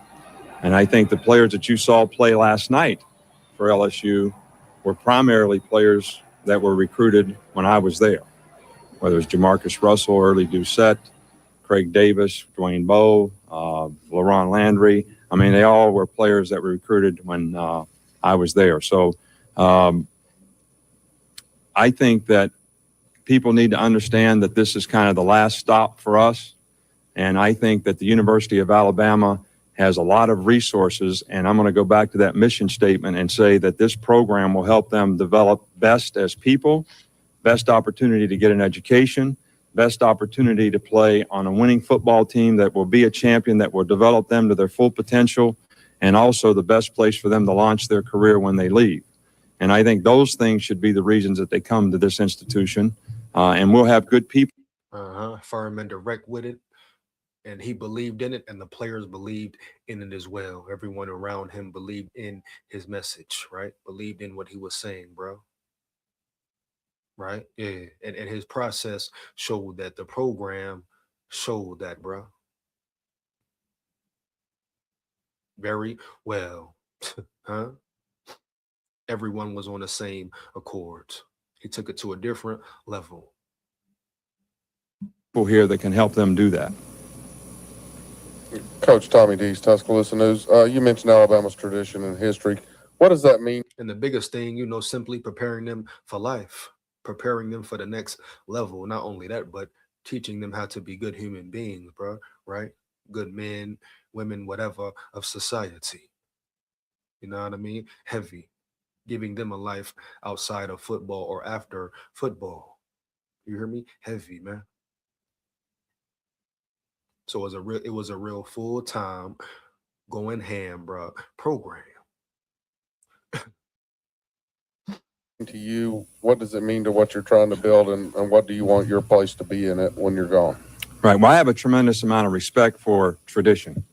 And I think the players that you saw play last night for LSU were primarily players that were recruited when I was there, whether it's Jamarcus Russell, Early Doucette, Craig Davis, Dwayne Bowe, LaRon Landry. I mean, they all were players that were recruited when I was there. So I think that people need to understand that this is kind of the last stop for us. And I think that the University of Alabama has a lot of resources. And I'm going to go back to that mission statement and say that this program will help them develop best as people, best opportunity to get an education, best opportunity to play on a winning football team that will be a champion, that will develop them to their full potential, and also the best place for them to launch their career when they leave. And I think those things should be the reasons that they come to this institution. And we'll have good people. Firm and direct with it. And he believed in it, and the players believed in it as well. Everyone around him believed in his message, right? Believed in what he was saying, bro. Right? Yeah. And his process showed that. The program showed that, bro. Very well. Huh? Everyone was on the same accord. He took it to a different level. People here that can help them do that. Coach Tommy Dees, Tuscaloosa News. You mentioned Alabama's tradition and history. What does that mean? And the biggest thing, simply preparing them for life, preparing them for the next level. Not only that, but teaching them how to be good human beings, bro, right? Good men, women, whatever, of society. You know what I mean? Heavy. Giving them a life outside of football or after football. You hear me? Heavy, man. So it was a real full-time, going ham, bro, program. To you, what does it mean to what you're trying to build, and what do you want your place to be in it when you're gone? Right. Well, I have a tremendous amount of respect for tradition.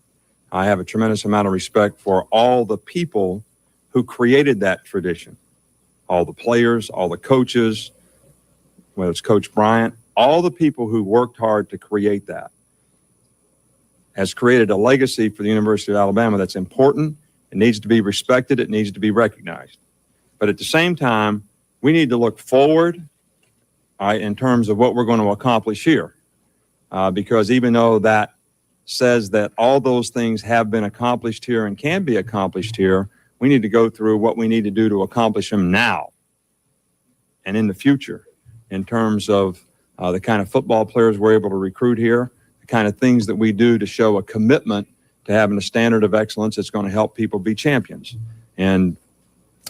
I have a tremendous amount of respect for all the people who created that tradition, all the players, all the coaches, whether it's Coach Bryant, all the people who worked hard to create that, has created a legacy for the University of Alabama that's important. It needs to be respected. It needs to be recognized. But at the same time, we need to look forward in terms of what we're going to accomplish here. Because even though that says that all those things have been accomplished here and can be accomplished here, we need to go through what we need to do to accomplish them now and in the future, in terms of the kind of football players we're able to recruit here, the kind of things that we do to show a commitment to having a standard of excellence that's going to help people be champions. And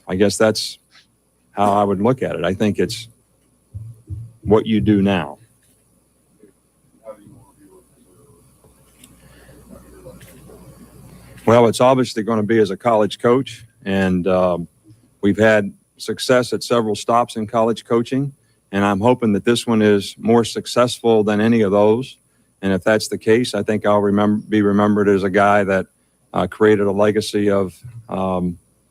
I guess that's how I would look at it. I think it's what you do now. Well, it's obviously going to be as a college coach, and we've had success at several stops in college coaching, And I'm hoping that this one is more successful than any of those. And if that's the case, I think I'll be remembered as a guy that created a legacy of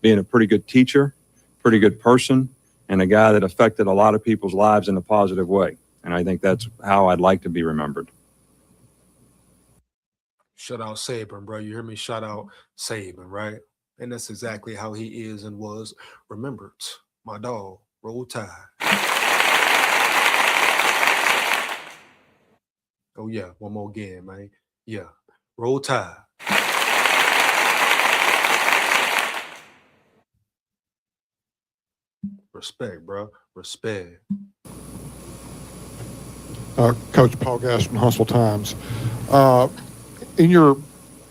being a pretty good teacher, pretty good person, and a guy that affected a lot of people's lives in a positive way. And I think that's how I'd like to be remembered. Shout out Saban, bro. You hear me? Shout out Saban, right? And that's exactly how he is and was remembered. My dog, Roll Tide. Oh yeah, one more again, man. Yeah, Roll Tide. Respect, bro. Respect. Coach Paul Gass from Hustle Times. In your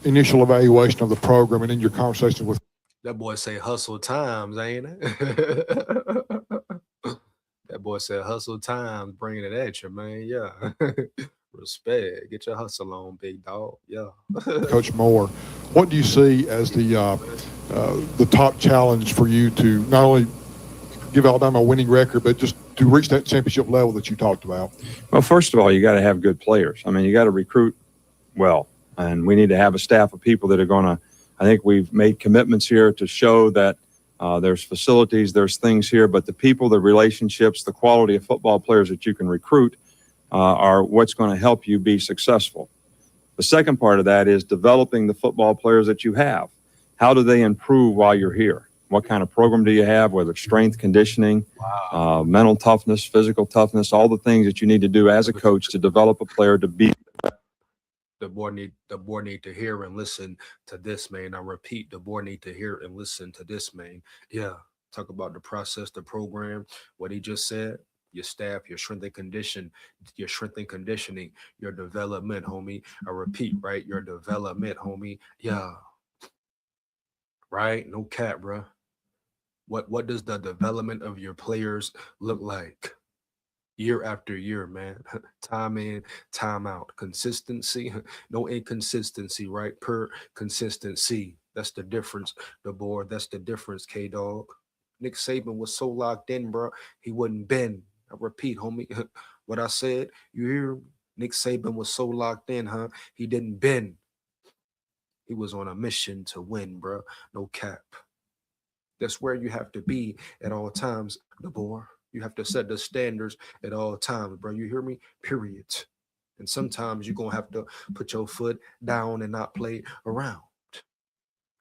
initial evaluation of the program and in your conversation with That boy say hustle times, ain't it? That boy said hustle times, bringing it at you, man. Yeah. Respect. Get your hustle on, big dog. Yeah. Coach Moore, what do you see as the top challenge for you to not only give Alabama a winning record, but just to reach that championship level that you talked about? Well, first of all, you got to have good players. I mean, you got to recruit well, and we need to have a staff of people that are going to, I think we've made commitments here to show that there's facilities, there's things here, but the people, the relationships, the quality of football players that you can recruit are what's going to help you be successful. The second part of that is developing the football players that you have. How do they improve while you're here? What kind of program do you have, whether it's strength, conditioning, mental toughness, physical toughness, all the things that you need to do as a coach to develop a player to be. The board need to hear and listen to this, man. I repeat, the board need to hear and listen to this, man. Yeah. Talk about the process, the program, what he just said, your staff, your strength and conditioning, your development, homie. I repeat, right? Your development, homie. Yeah. Right? No cap, bro. What does the development of your players look like? Year after year, man. Time in, time out. Consistency, no inconsistency, right? Per consistency. That's the difference, the board. That's the difference, K Dog. Nick Saban was so locked in, bro. He wouldn't bend. I repeat, homie, what I said. You hear me? Nick Saban was so locked in, huh? He didn't bend. He was on a mission to win, bro. No cap. That's where you have to be at all times, the board. You have to set the standards at all times, bro. You hear me? Period. And sometimes you're going to have to put your foot down and not play around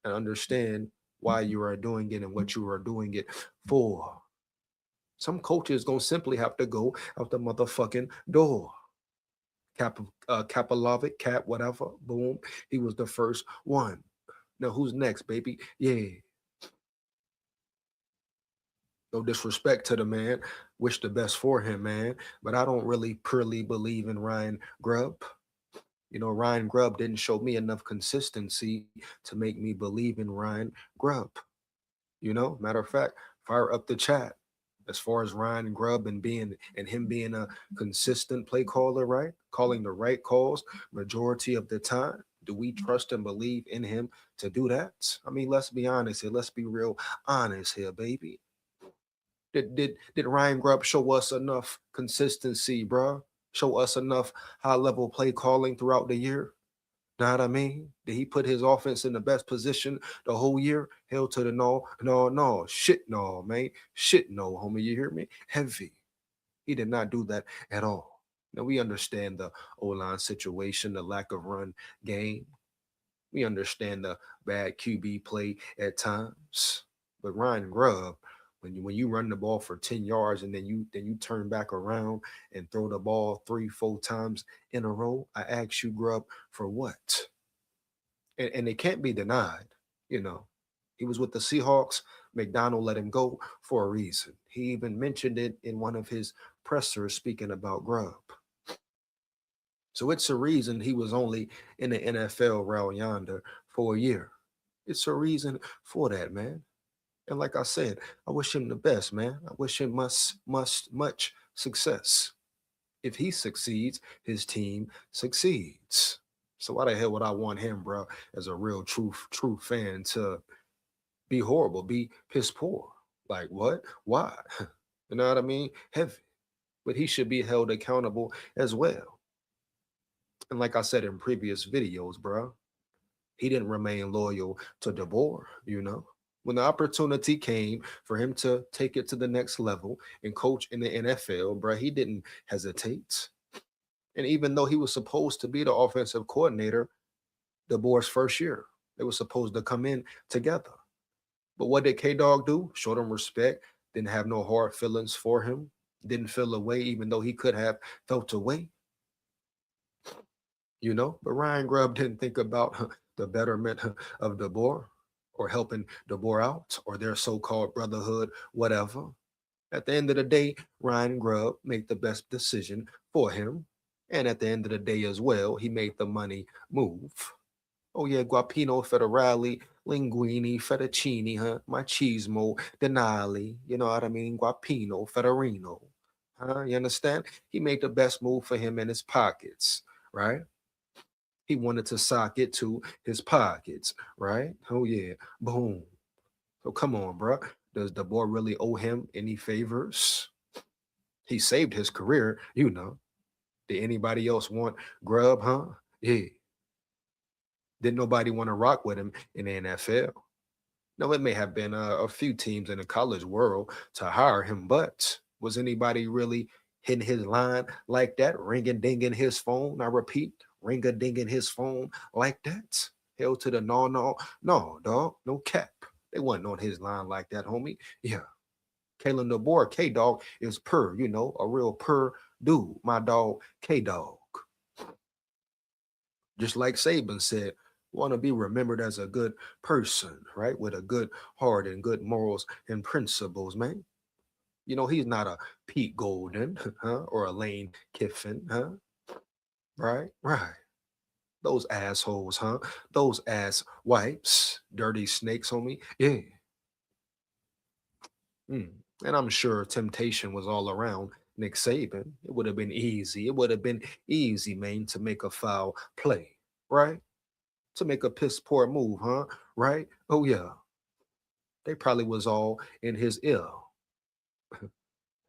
and understand why you are doing it and what you are doing it for. Some coaches going to simply have to go out the motherfucking door. Kapalovic, Cap, whatever, boom. He was the first one. Now who's next, baby? Yeah. No disrespect to the man. Wish the best for him, man. But I don't really purely believe in Ryan Grubb. You know, Ryan Grubb didn't show me enough consistency to make me believe in Ryan Grubb. You know, matter of fact, fire up the chat. As far as Ryan Grubb and him being a consistent play caller, right? Calling the right calls majority of the time. Do we trust and believe in him to do that? I mean, let's be honest here. Let's be real honest here, baby. Did Ryan Grubb show us enough consistency, bro? Show us enough high level play calling throughout the year? Know what I mean? Did he put his offense in the best position the whole year? Hell to the no, shit no, man, shit no, homie. You hear me? Heavy. He did not do that at all. Now we understand the O-line situation, the lack of run game. We understand the bad QB play at times, but Ryan Grubb, when you run the ball for 10 yards and then you turn back around and throw the ball 3-4 times in a row, I ask you, Grubb, for what? And it can't be denied. You know, he was with the Seahawks. McDonald let him go for a reason. He even mentioned it in one of his pressers speaking about Grubb. So it's a reason he was only in the NFL round yonder for a year. It's a reason for that, man. And like I said, I wish him the best, man. I wish him much success. If he succeeds, his team succeeds. So why the hell would I want him, bro, as a real true fan to be horrible, be piss poor? Like what? Why? You know what I mean? Heavy. but he should be held accountable as well. And like I said in previous videos, bro, he didn't remain loyal to DeBoer, you know. When the opportunity came for him to take it to the next level and coach in the NFL, bro, he didn't hesitate. And even though he was supposed to be the offensive coordinator DeBoer's first year, they were supposed to come in together. But what did K Dog do? Showed him respect, didn't have no hard feelings for him, didn't feel away, even though he could have felt away, you know. But Ryan Grubb didn't think about the betterment of DeBoer or helping DeBoer out or their so called brotherhood, whatever. At the end of the day, Ryan Grubb made the best decision for him. And at the end of the day as well, he made the money move. Oh yeah, guapino, federale, linguine, fettuccine, huh? Machismo, denali. You know what I mean? Guapino, federino. Huh? You understand? He made the best move for him in his pockets, right? He wanted to sock it to his pockets, right? Oh yeah, boom. So come on, bro. Does the boy really owe him any favors? He saved his career, you know. Did anybody else want grub, huh? Yeah. Didn't nobody want to rock with him in the NFL? No, it may have been a few teams in the college world to hire him, but was anybody really hitting his line like that, ringing dinging his phone? I repeat, ring a dinging his phone like that? Hell to the no, dog, no cap. They wasn't on his line like that, homie. Yeah, Kalen DeBoer, K Dog is you know, a real dude. My dog, K Dog. Just like Saban said, want to be remembered as a good person, right? With a good heart and good morals and principles, man. You know, he's not a Pete Golden, huh? Or a Lane Kiffin, huh? Right? Right. Those assholes, huh? Those ass wipes, dirty snakes, homie. Yeah. Mm. And I'm sure temptation was all around Nick Saban. It would have been easy. It would have been easy, man, to make a foul play, right? To make a piss poor move, huh? Right? Oh yeah. They probably was all in his ear,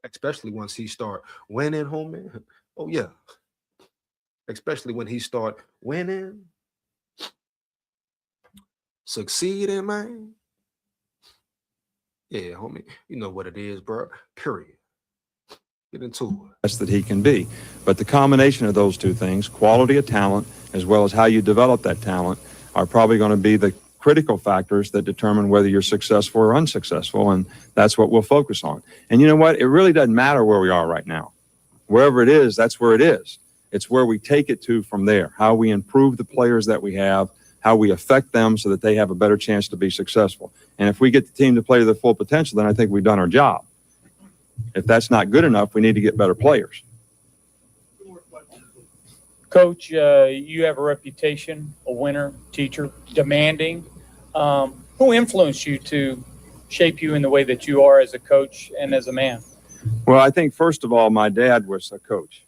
especially once he start winning, homie. Oh yeah. Especially when he start winning, succeeding, man. Yeah, homie. You know what it is, bro. Period. Get into it. Best that he can be. But the combination of those two things, quality of talent, as well as how you develop that talent, are probably going to be the critical factors that determine whether you're successful or unsuccessful. And that's what we'll focus on. And you know what? It really doesn't matter where we are right now. Wherever it is, that's where it is. It's where we take it to from there, how we improve the players that we have, how we affect them so that they have a better chance to be successful. And if we get the team to play to their full potential, then I think we've done our job. If that's not good enough, we need to get better players. Coach, you have a reputation, a winner, teacher, demanding. Who influenced you to shape you in the way that you are as a coach and as a man? Well, I think, first of all, my dad was a coach.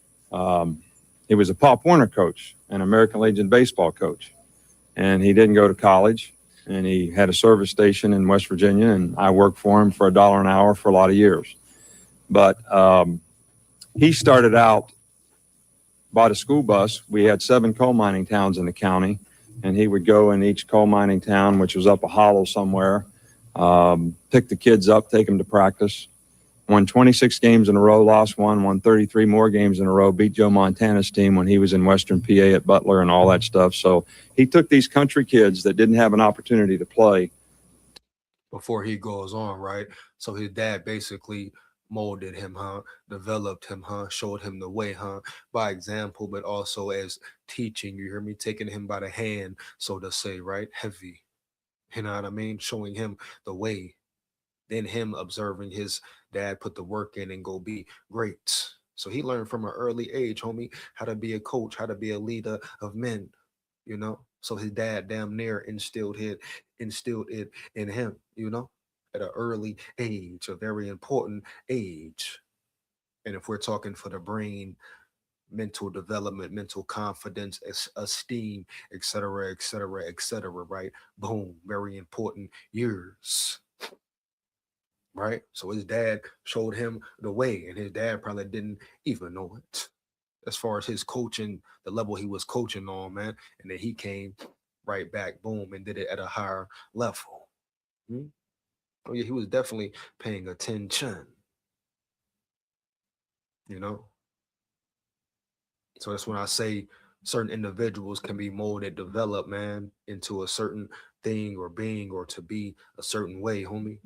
He was a Pop Warner coach, an American Legion baseball coach. And he didn't go to college, and he had a service station in West Virginia, and I worked for him for $1 an hour for a lot of years. But he started out, bought a school bus. We had 7 coal mining towns in the county, and he would go in each coal mining town, which was up a hollow somewhere, pick the kids up, take them to practice, won 26 games in a row, lost one, won 33 more games in a row, beat Joe Montana's team when he was in Western PA at Butler and all that stuff. So he took these country kids that didn't have an opportunity to play. Before he goes on, right? So his dad basically molded him, huh? Developed him, huh? Showed him the way, huh? By example, but also as teaching, you hear me? Taking him by the hand, so to say, right? Heavy. You know what I mean? Showing him the way. Then him observing his dad put the work in and go be great. So he learned from an early age, homie, how to be a coach, how to be a leader of men, you know? So his dad damn near instilled it in him, you know, at an early age, a very important age. And if we're talking for the brain, mental development, mental confidence, esteem, etc., etc., etc., right? Boom, very important years. right? So his dad showed him the way, and his dad probably didn't even know it as far as his coaching, the level he was coaching on, man. And then he came right back, boom, and did it at a higher level. Hmm? Oh yeah, he was definitely paying attention, you know. So that's when I say certain individuals can be molded, developed, man, into a certain thing or being or to be a certain way, homie.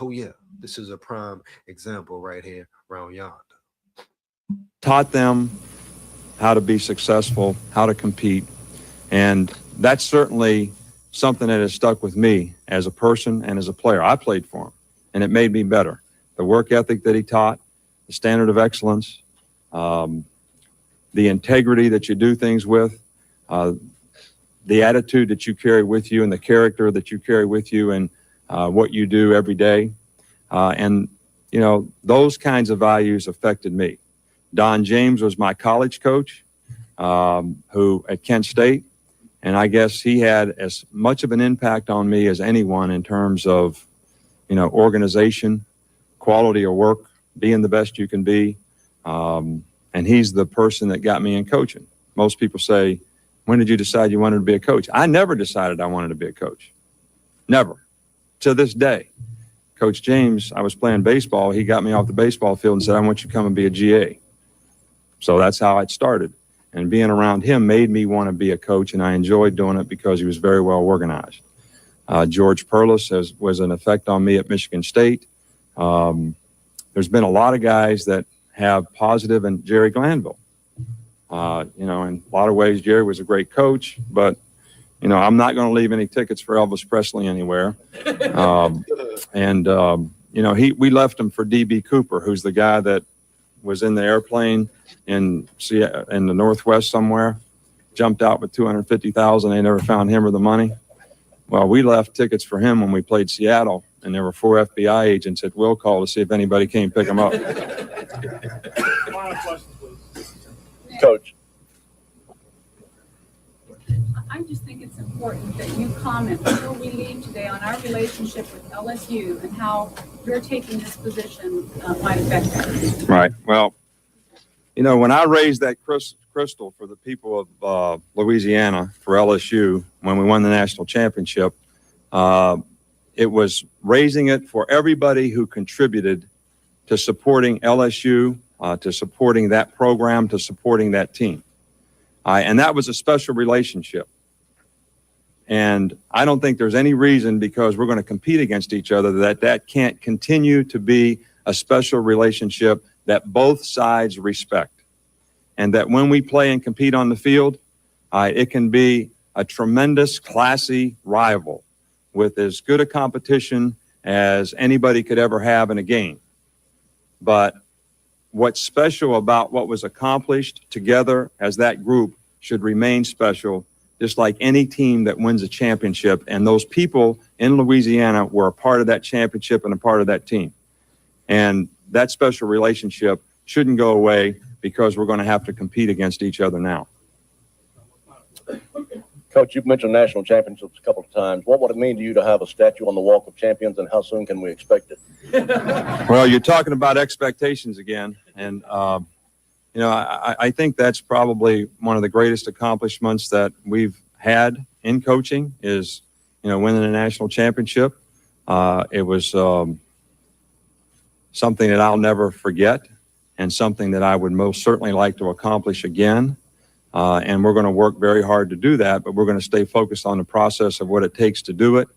Oh yeah, this is a prime example right here around yonder. Taught them how to be successful, how to compete. And that's certainly something that has stuck with me as a person and as a player. I played for him, and it made me better. The work ethic that he taught, the standard of excellence, the integrity that you do things with, the attitude that you carry with you, and the character that you carry with you, and what you do every day. And, you know, those kinds of values affected me. Don James was my college coach, who at Kent State, and I guess he had as much of an impact on me as anyone in terms of, you know, organization, quality of work, being the best you can be. And he's the person that got me in coaching. Most people say, when did you decide you wanted to be a coach? I never decided I wanted to be a coach. Never. To this day. Coach James, I was playing baseball. He got me off the baseball field and said, I want you to come and be a GA. So that's how it started. And being around him made me want to be a coach, and I enjoyed doing it because he was very well organized. George Perlis was an effect on me at Michigan State. There's been a lot of guys that have positive, and Jerry Glanville. You know, in a lot of ways, Jerry was a great coach, but, you know, I'm not going to leave any tickets for Elvis Presley anywhere. You know, we left him for D.B. Cooper, who's the guy that was in the airplane in the Northwest somewhere, jumped out with $250,000. They never found him or the money. Well, we left tickets for him when we played Seattle, and there were 4 FBI agents at will call to see if anybody came pick him up. Final question, please. Coach. I just think it's important that you comment before we leave today on our relationship with LSU and how you're taking this position might affect that. Right. Well, you know, when I raised that crystal for the people of Louisiana for LSU when we won the national championship, it was raising it for everybody who contributed to supporting LSU, to supporting that program, to supporting that team. And that was a special relationship. And I don't think there's any reason, because we're going to compete against each other, that can't continue to be a special relationship that both sides respect. And that when we play and compete on the field, it can be a tremendous, classy rival with as good a competition as anybody could ever have in a game. But what's special about what was accomplished together as that group should remain special, just like any team that wins a championship. And those people in Louisiana were a part of that championship and a part of that team. And that special relationship shouldn't go away because we're going to have to compete against each other now. Coach, you've mentioned national championships a couple of times. What would it mean to you to have a statue on the Walk of Champions, and how soon can we expect it? Well, you're talking about expectations again. And, you know, I think that's probably one of the greatest accomplishments that we've had in coaching is, you know, winning a national championship. It was something that I'll never forget and something that I would most certainly like to accomplish again. And we're going to work very hard to do that, but we're going to stay focused on the process of what it takes to do it.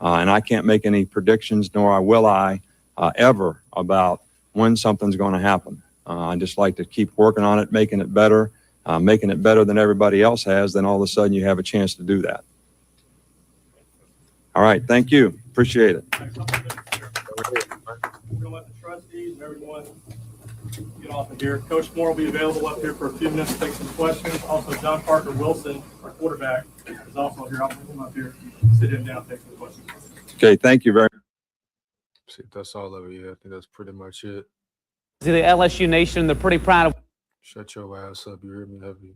And I can't make any predictions, nor will I ever about when something's going to happen. I just like to keep working on it, making it better than everybody else has. Then all of a sudden you have a chance to do that. All right. Thank you. Appreciate it. We're going to let the trustees and everyone get off of here. Coach Moore will be available up here for a few minutes to take some questions. Also, John Parker Wilson, our quarterback, is also here. I'll put him up here, sit him down, take some questions. Okay. Thank you very much. See, that's all of it. Yeah, I think that's pretty much it. The LSU Nation, they're pretty proud of. Shut your ass up, you hear me, heavy.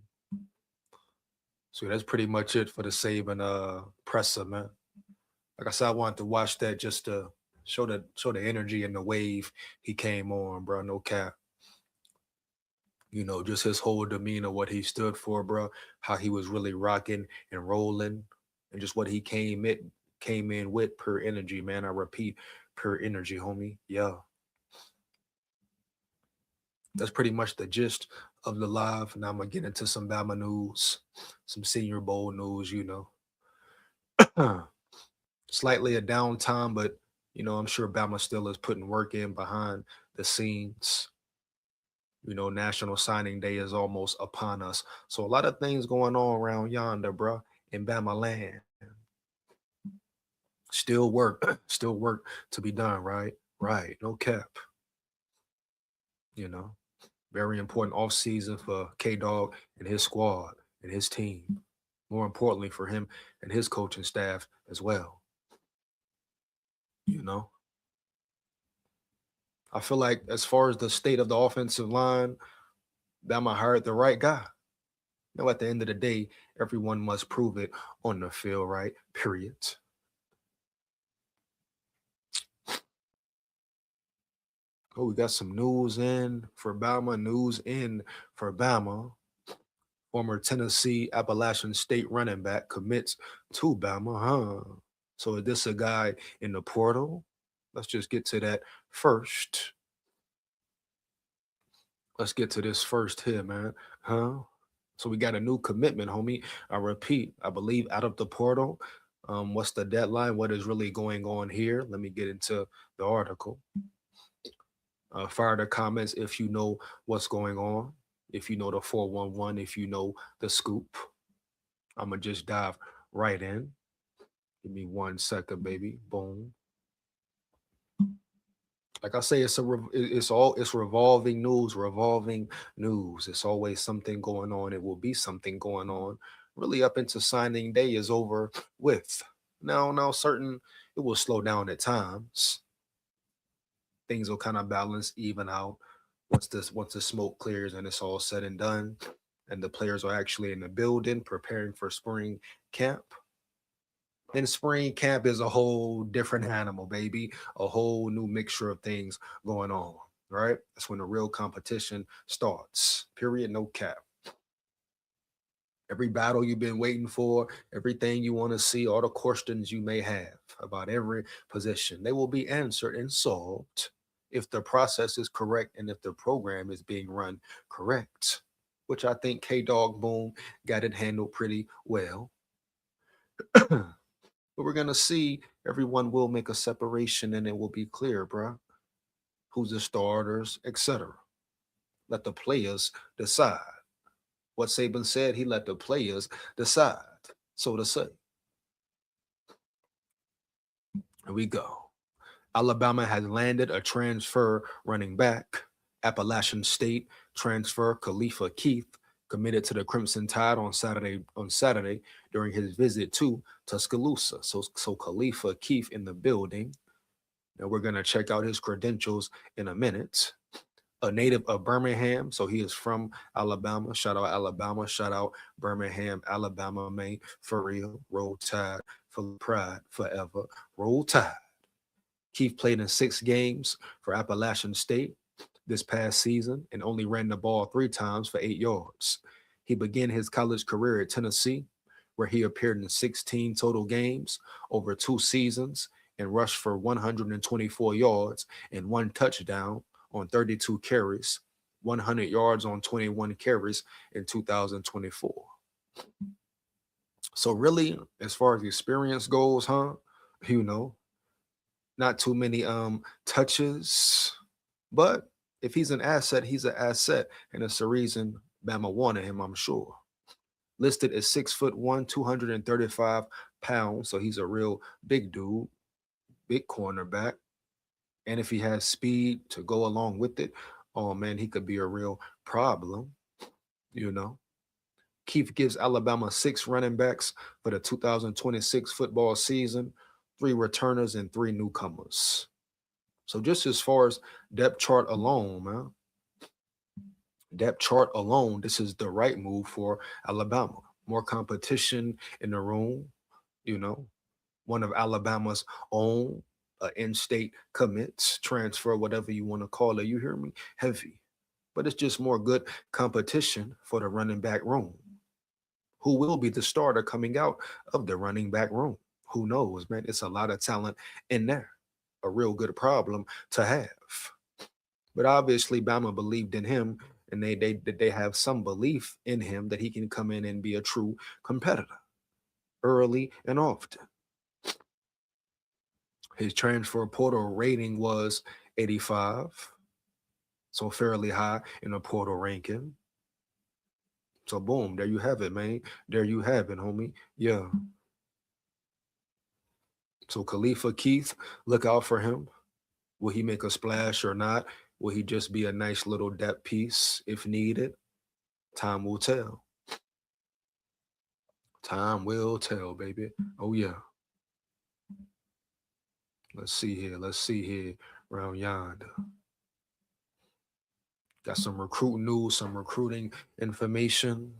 So that's pretty much it for the Saban presser, man. Like I said, I wanted to watch that just to Show the energy and the wave he came on, bro. No cap. Just his whole demeanor, what he stood for, bro. How he was really rocking and rolling, and just what he came in with per energy, man. I repeat, per energy, homie. Yeah, that's pretty much the gist of the live. Now I'm gonna get into some Bama news, some Senior Bowl news. Slightly a downtime, but I'm sure Bama still is putting work in behind the scenes. National Signing Day is almost upon us. So a lot of things going on around yonder, bro, in Bama land. Still work, still work to be done, right? Right. No cap. You know, very important off season for K Dog and his squad and his team. More importantly for him and his coaching staff as well. You know, I feel like as far as the state of the offensive line, Bama hired the right guy. At the end of the day, everyone must prove it on the field, right? Period. Oh, we got some news in for Bama. News in for Bama. Former Tennessee Appalachian State running back commits to Bama, huh? So is this a guy in the portal? Let's just get to that first. Let's get to this first here, man. Huh? So we got a new commitment, homie. I repeat, I believe out of the portal. What's the deadline? What is really going on here? Let me get into the article. Fire the comments if you know what's going on, if you know the 411, if you know the scoop. I'm gonna just dive right in. Give me 1 second, baby. Boom. Like I say, it's revolving news. It's always something going on. It will be something going on. Really, up into signing day is over with. Now, certain it will slow down at times. Things will kind of balance, even out once the smoke clears and it's all said and done, and the players are actually in the building preparing for spring camp. Then spring camp is a whole different animal, baby. A whole new mixture of things going on, right? That's when the real competition starts. Period. No cap. Every battle you've been waiting for, everything you want to see, all the questions you may have about every position, they will be answered and solved if the process is correct and if the program is being run correct, which I think K Dog Boom got it handled pretty well. But we're gonna see everyone will make a separation and it will be clear, bruh. Who's the starters, etc. Let the players decide. What Saban said, he let the players decide, so to say. Here we go. Alabama has landed a transfer running back. Appalachian State transfer Khalifa Keith committed to the Crimson Tide on Saturday during his visit to Tuscaloosa. So Khalifa Keith in the building. Now we're gonna check out his credentials in a minute. A native of Birmingham, so he is from Alabama. Shout out Alabama. Shout out Birmingham, Alabama, man. For real, roll tide, for pride, forever. Roll tide. Keith played in 6 games for Appalachian State this past season and only ran the ball 3 times for 8 yards. He began his college career at Tennessee, where he appeared in 16 total games over 2 seasons and rushed for 124 yards and 1 touchdown on 32 carries, 100 yards on 21 carries in 2024. So really, as far as experience goes, huh? Not too many touches, but if he's an asset, he's an asset, and it's the reason Bama wanted him, I'm sure. Listed as 6'1", 235 pounds, so he's a real big dude, big cornerback. And if he has speed to go along with it, oh man, he could be a real problem. Keith gives Alabama 6 running backs for the 2026 football season, 3 returners and 3 newcomers. So just as far as depth chart alone, man, this is the right move for Alabama. More competition in the room, one of Alabama's own, in-state commits, transfer, whatever you want to call it. You hear me? Heavy. But it's just more good competition for the running back room. Who will be the starter coming out of the running back room? Who knows, man? It's a lot of talent in there. A real good problem to have. But obviously, Bama believed in him, and they have some belief in him that he can come in and be a true competitor early and often. His transfer portal rating was 85, so fairly high in the portal ranking. So boom, there you have it, man. There you have it, homie. Yeah. So Khalifa Keith, look out for him. Will he make a splash or not? Will he just be a nice little depth piece if needed? Time will tell. Time will tell, baby. Oh yeah. Let's see here. Let's see here. Round yonder. Got some recruiting news, some recruiting information.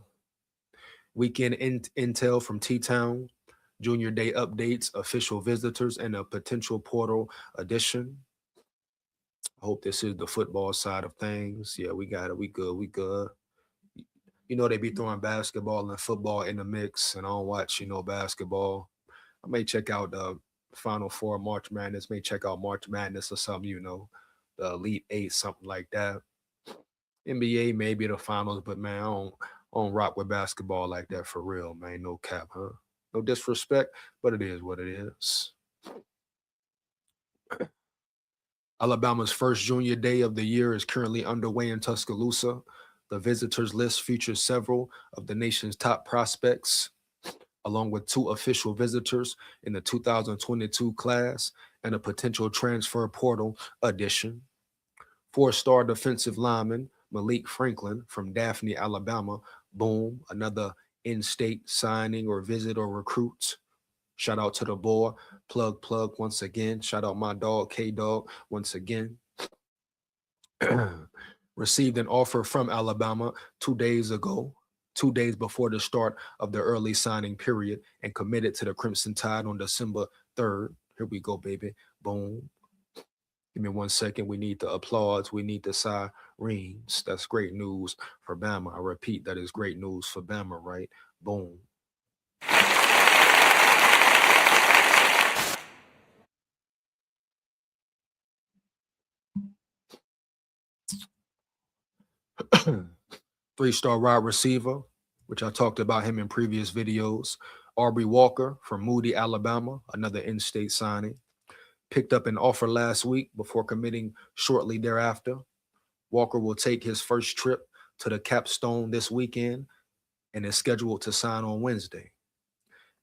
Weekend intel from T-Town. Junior Day updates, official visitors, and a potential portal addition. I hope this is the football side of things. Yeah, we got it. We good. We good. You know, they be throwing basketball and football in the mix, and I don't watch, basketball. I may check out the Final Four, March Madness, may check out March Madness or something, the Elite Eight, something like that. NBA, maybe the finals, but man, I don't rock with basketball like that for real, man. No cap, huh? No disrespect, but it is what it is. Alabama's first junior day of the year is currently underway in Tuscaloosa. The visitors list features several of the nation's top prospects, along with 2 official visitors in the 2022 class and a potential transfer portal addition. 4-star defensive lineman Malik Franklin from Daphne, Alabama. Boom, another in-state signing or visit or recruit. Shout out to the boy. Plug once again. Shout out my dog, K-Dog, once again. Received an offer from Alabama 2 days ago, 2 days before the start of the early signing period, and committed to the Crimson Tide on December 3rd. Here we go, baby. Boom. Give me 1 second. We need the applause. We need the sirens. That's great news for Bama. I repeat, that is great news for Bama, right? Boom. Three-star wide receiver, which I talked about him in previous videos. Aubrey Walker from Moody, Alabama, another in-state signing. Picked up an offer last week before committing shortly thereafter. Walker will take his first trip to the Capstone this weekend and is scheduled to sign on Wednesday.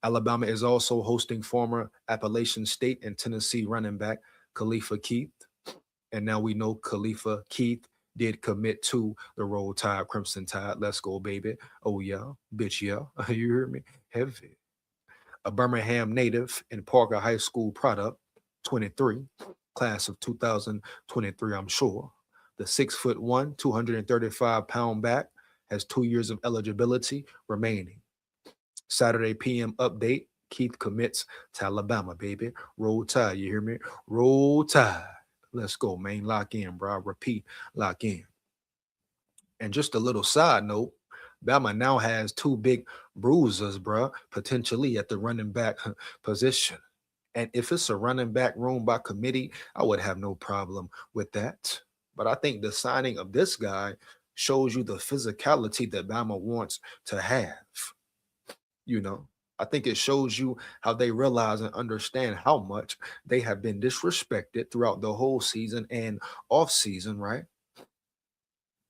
Alabama is also hosting former Appalachian State and Tennessee running back Khalifa Keith. And now we know Khalifa Keith did commit to the Roll Tide, Crimson Tide. Let's go, baby. Oh, yeah. Bitch, yeah. You hear me? Heavy. A Birmingham native and Parker High School product, 23, class of 2023, I'm sure. The 6'1", 235-pound back has 2 years of eligibility remaining. Saturday PM update. Keith commits to Alabama, baby. Roll Tide, you hear me? Roll Tide. Let's go, man. Lock in, bro. Repeat, lock in. And just a little side note, Bama now has 2 big bruisers, bro, potentially at the running back position. And if it's a running back room by committee, I would have no problem with that. But I think the signing of this guy shows you the physicality that Bama wants to have. I think it shows you how they realize and understand how much they have been disrespected throughout the whole season and off season, right?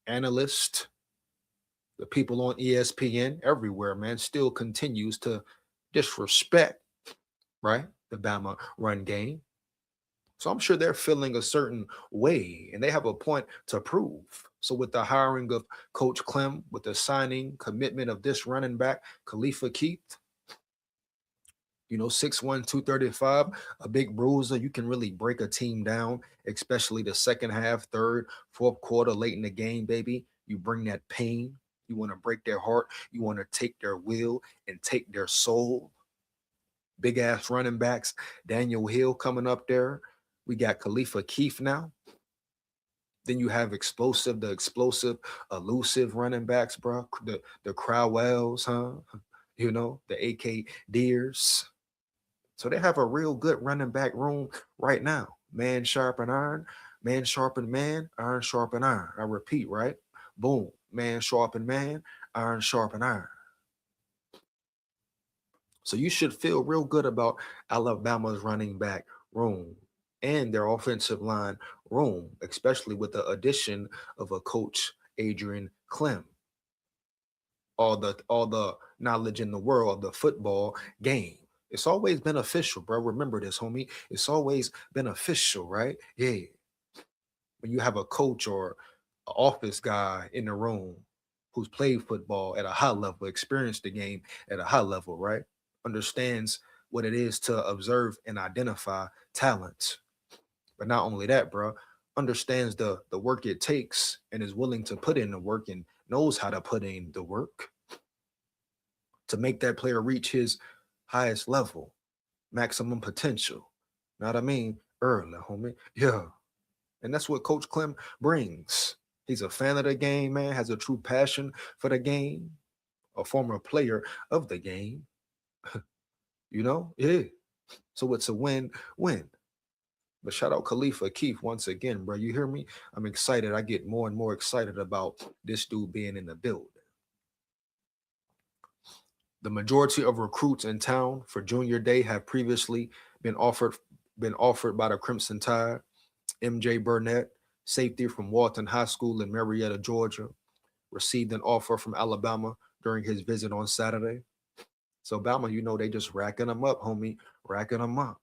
Analysts, the people on ESPN, everywhere, man, still continues to disrespect, right? The Bama run game. So I'm sure they're feeling a certain way and they have a point to prove. So with the hiring of Coach Clem, with the signing commitment of this running back, Khalifa Keith, 6'1", 235, a big bruiser. You can really break a team down, especially the second half, third, fourth quarter, late in the game, baby. You bring that pain. You want to break their heart. You want to take their will and take their soul. Big ass running backs. Daniel Hill coming up there. We got Khalifa Keith now. Then you have the explosive, elusive running backs, bro. The Crowells, huh? You know, the AK Deers. So they have a real good running back room right now. Man sharpen iron, man sharpen man, iron sharpen iron. I repeat, right? Boom. Man sharpen man, iron sharpen iron. So you should feel real good about Alabama's running back room and their offensive line room, especially with the addition of a coach, Adrian Clem. All the knowledge in the world of the football game. It's always beneficial, bro. Remember this, homie. It's always beneficial, right? Yeah. When you have a coach or an office guy in the room who's played football at a high level, experienced the game at a high level, right? Understands what it is to observe and identify talent. But not only that, bro, understands the work it takes and is willing to put in the work and knows how to put in the work to make that player reach his highest level, maximum potential. Know what I mean? Early, homie. Yeah. And that's what Coach Clem brings. He's a fan of the game, man, has a true passion for the game, a former player of the game. You know? Yeah. So it's a win-win. But shout out Khalifa Keith once again, bro. You hear me? I'm excited. I get more and more excited about this dude being in the building. The majority of recruits in town for Junior Day have previously been offered by the Crimson Tide. MJ Burnett, safety from Walton High School in Marietta, Georgia, received an offer from Alabama during his visit on Saturday. So Bama, you know, they just racking them up, homie, racking them up.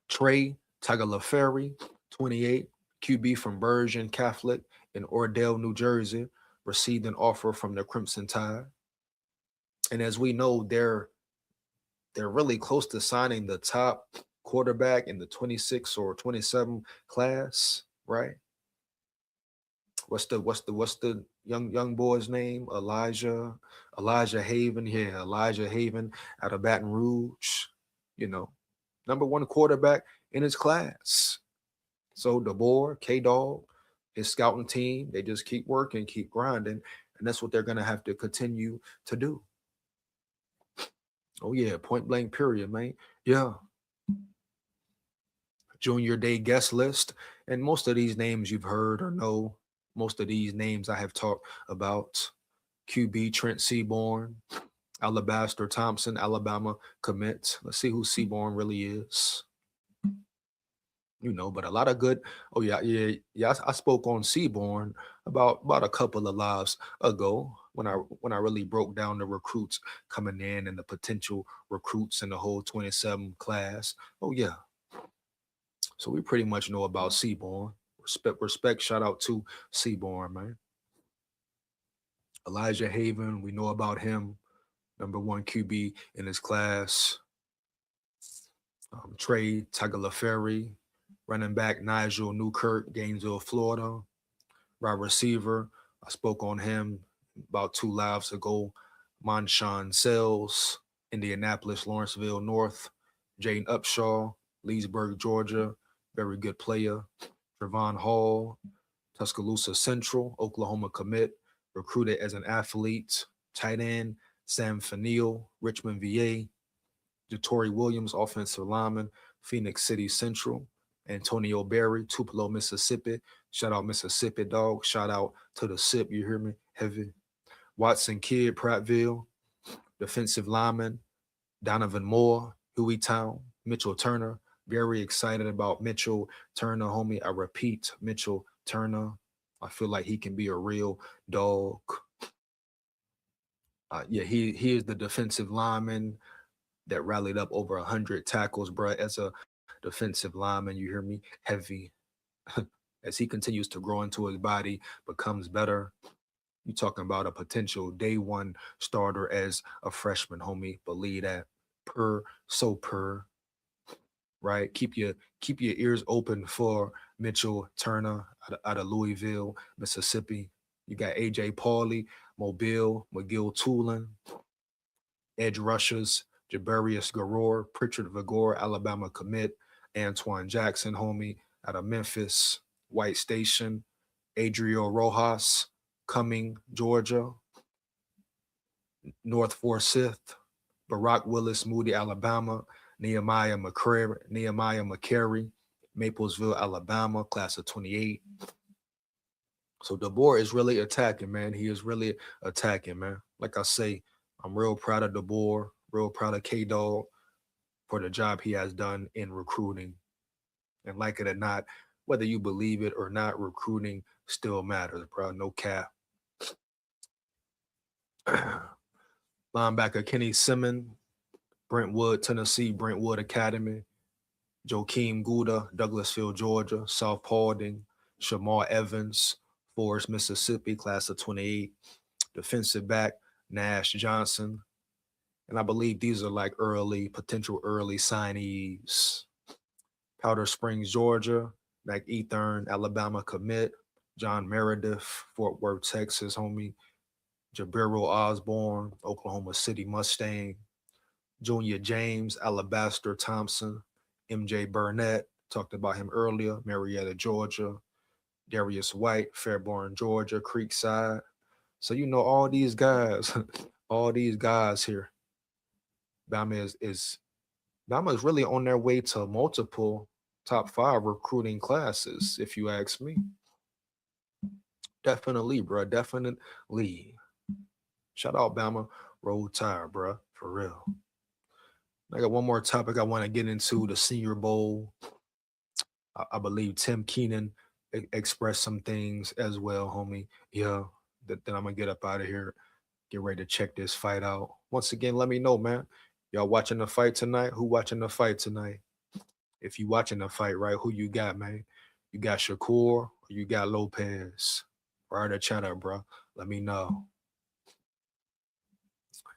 Trey Tagliaferri, 28, QB from Bergen Catholic in Ordell, New Jersey, received an offer from the Crimson Tide. And as we know, they're really close to signing the top quarterback in the 26 or 27 class, right? What's the young boy's name? Elijah Haven. Yeah, Elijah Haven out of Baton Rouge. You know, number one quarterback in his class. So DeBoer, K-Dog, his scouting team, they just keep working, keep grinding, and that's what they're gonna have to continue to do. Oh yeah, point blank period, man. Yeah. Junior Day guest list, and most of these names you've heard or know. Most of these names I have talked about. QB Trent Seaborn, Alabaster Thompson, Alabama commit. Let's see who Seaborn really is. You know, but a lot of good. Oh yeah. I spoke on Seaborn about a couple of lives ago when I really broke down the recruits coming in and the potential recruits in the whole 27 class. Oh yeah. So we pretty much know about Seaborn. Respect. Shout out to Seaborn, man. Elijah Haven, we know about him. Number one QB in his class. Trey Tagliaferri, running back Nigel Newkirk, Gainesville, Florida. Wide receiver, I spoke on him about 2 lives ago. Manshawn Sells, Indianapolis, Lawrenceville North. Jaden Upshaw, Leesburg, Georgia, very good player. Trevon Hall, Tuscaloosa Central, Oklahoma commit, recruited as an athlete. Tight end, Sam Fanil, Richmond, VA. Jatori Williams, offensive lineman, Phoenix City Central. Antonio Berry, Tupelo, Mississippi. Shout out Mississippi, dog. Shout out to the SIP, you hear me? Heavy. Watson Kidd, Prattville. Defensive lineman, Donovan Moore, Hueytown. Mitchell Turner. Very excited about Mitchell Turner, homie. I repeat, Mitchell Turner. I feel like he can be a real dog. He is the defensive lineman that rallied up over 100 tackles, bro, as a defensive lineman. You hear me? Heavy. As he continues to grow into his body, becomes better. You talking about a potential day one starter as a freshman, homie. Believe that. Right? Keep your ears open for Mitchell Turner out of Louisville, Mississippi. You got AJ Pauley, Mobile, McGill Tulin, edge rushers, Jabarius Garor, Pritchard Vigor, Alabama commit, Antoine Jackson, homie, out of Memphis. White Station, Adrio Rojas, Cumming, Georgia. North Forsyth, Barack Willis, Moody, Alabama. Nehemiah McCary, Maplesville, Alabama, class of 28. So DeBoer is really attacking, man. He is really attacking, man. Like I say, I'm real proud of DeBoer, real proud of K-Dog for the job he has done in recruiting. And like it or not, whether you believe it or not, recruiting still matters, bro. No cap. Linebacker Kenny Simmons, Brentwood, Tennessee, Brentwood Academy. Joakim Gouda, Douglasville, Georgia. South Paulding, Shamar Evans, Forest, Mississippi, class of 28. Defensive back, Nash Johnson. And I believe these are like potential early signees. Powder Springs, Georgia. McEthern, Alabama commit. John Meredith, Fort Worth, Texas, homie. Jabiro Osborne, Oklahoma City Mustang. Junior James, Alabaster Thompson. MJ Burnett, talked about him earlier, Marietta, Georgia. Darius White, Fairborn, Georgia, Creekside. So you know all these guys, all these guys here. Bama is really on their way to multiple top 5 recruiting classes, if you ask me. Definitely, bro. Definitely. Shout out Bama. Roll Tide, bro. For real. I got one more topic I want to get into, the Senior Bowl. I believe Tim Keenan expressed some things as well, homie. Yeah, then I'm going to get up out of here, get ready to check this fight out. Once again, let me know, man. Y'all watching the fight tonight? Who watching the fight tonight? If you watching the fight, right, who you got, man? You got Shakur or you got Lopez? Right at chat up, bro. Let me know.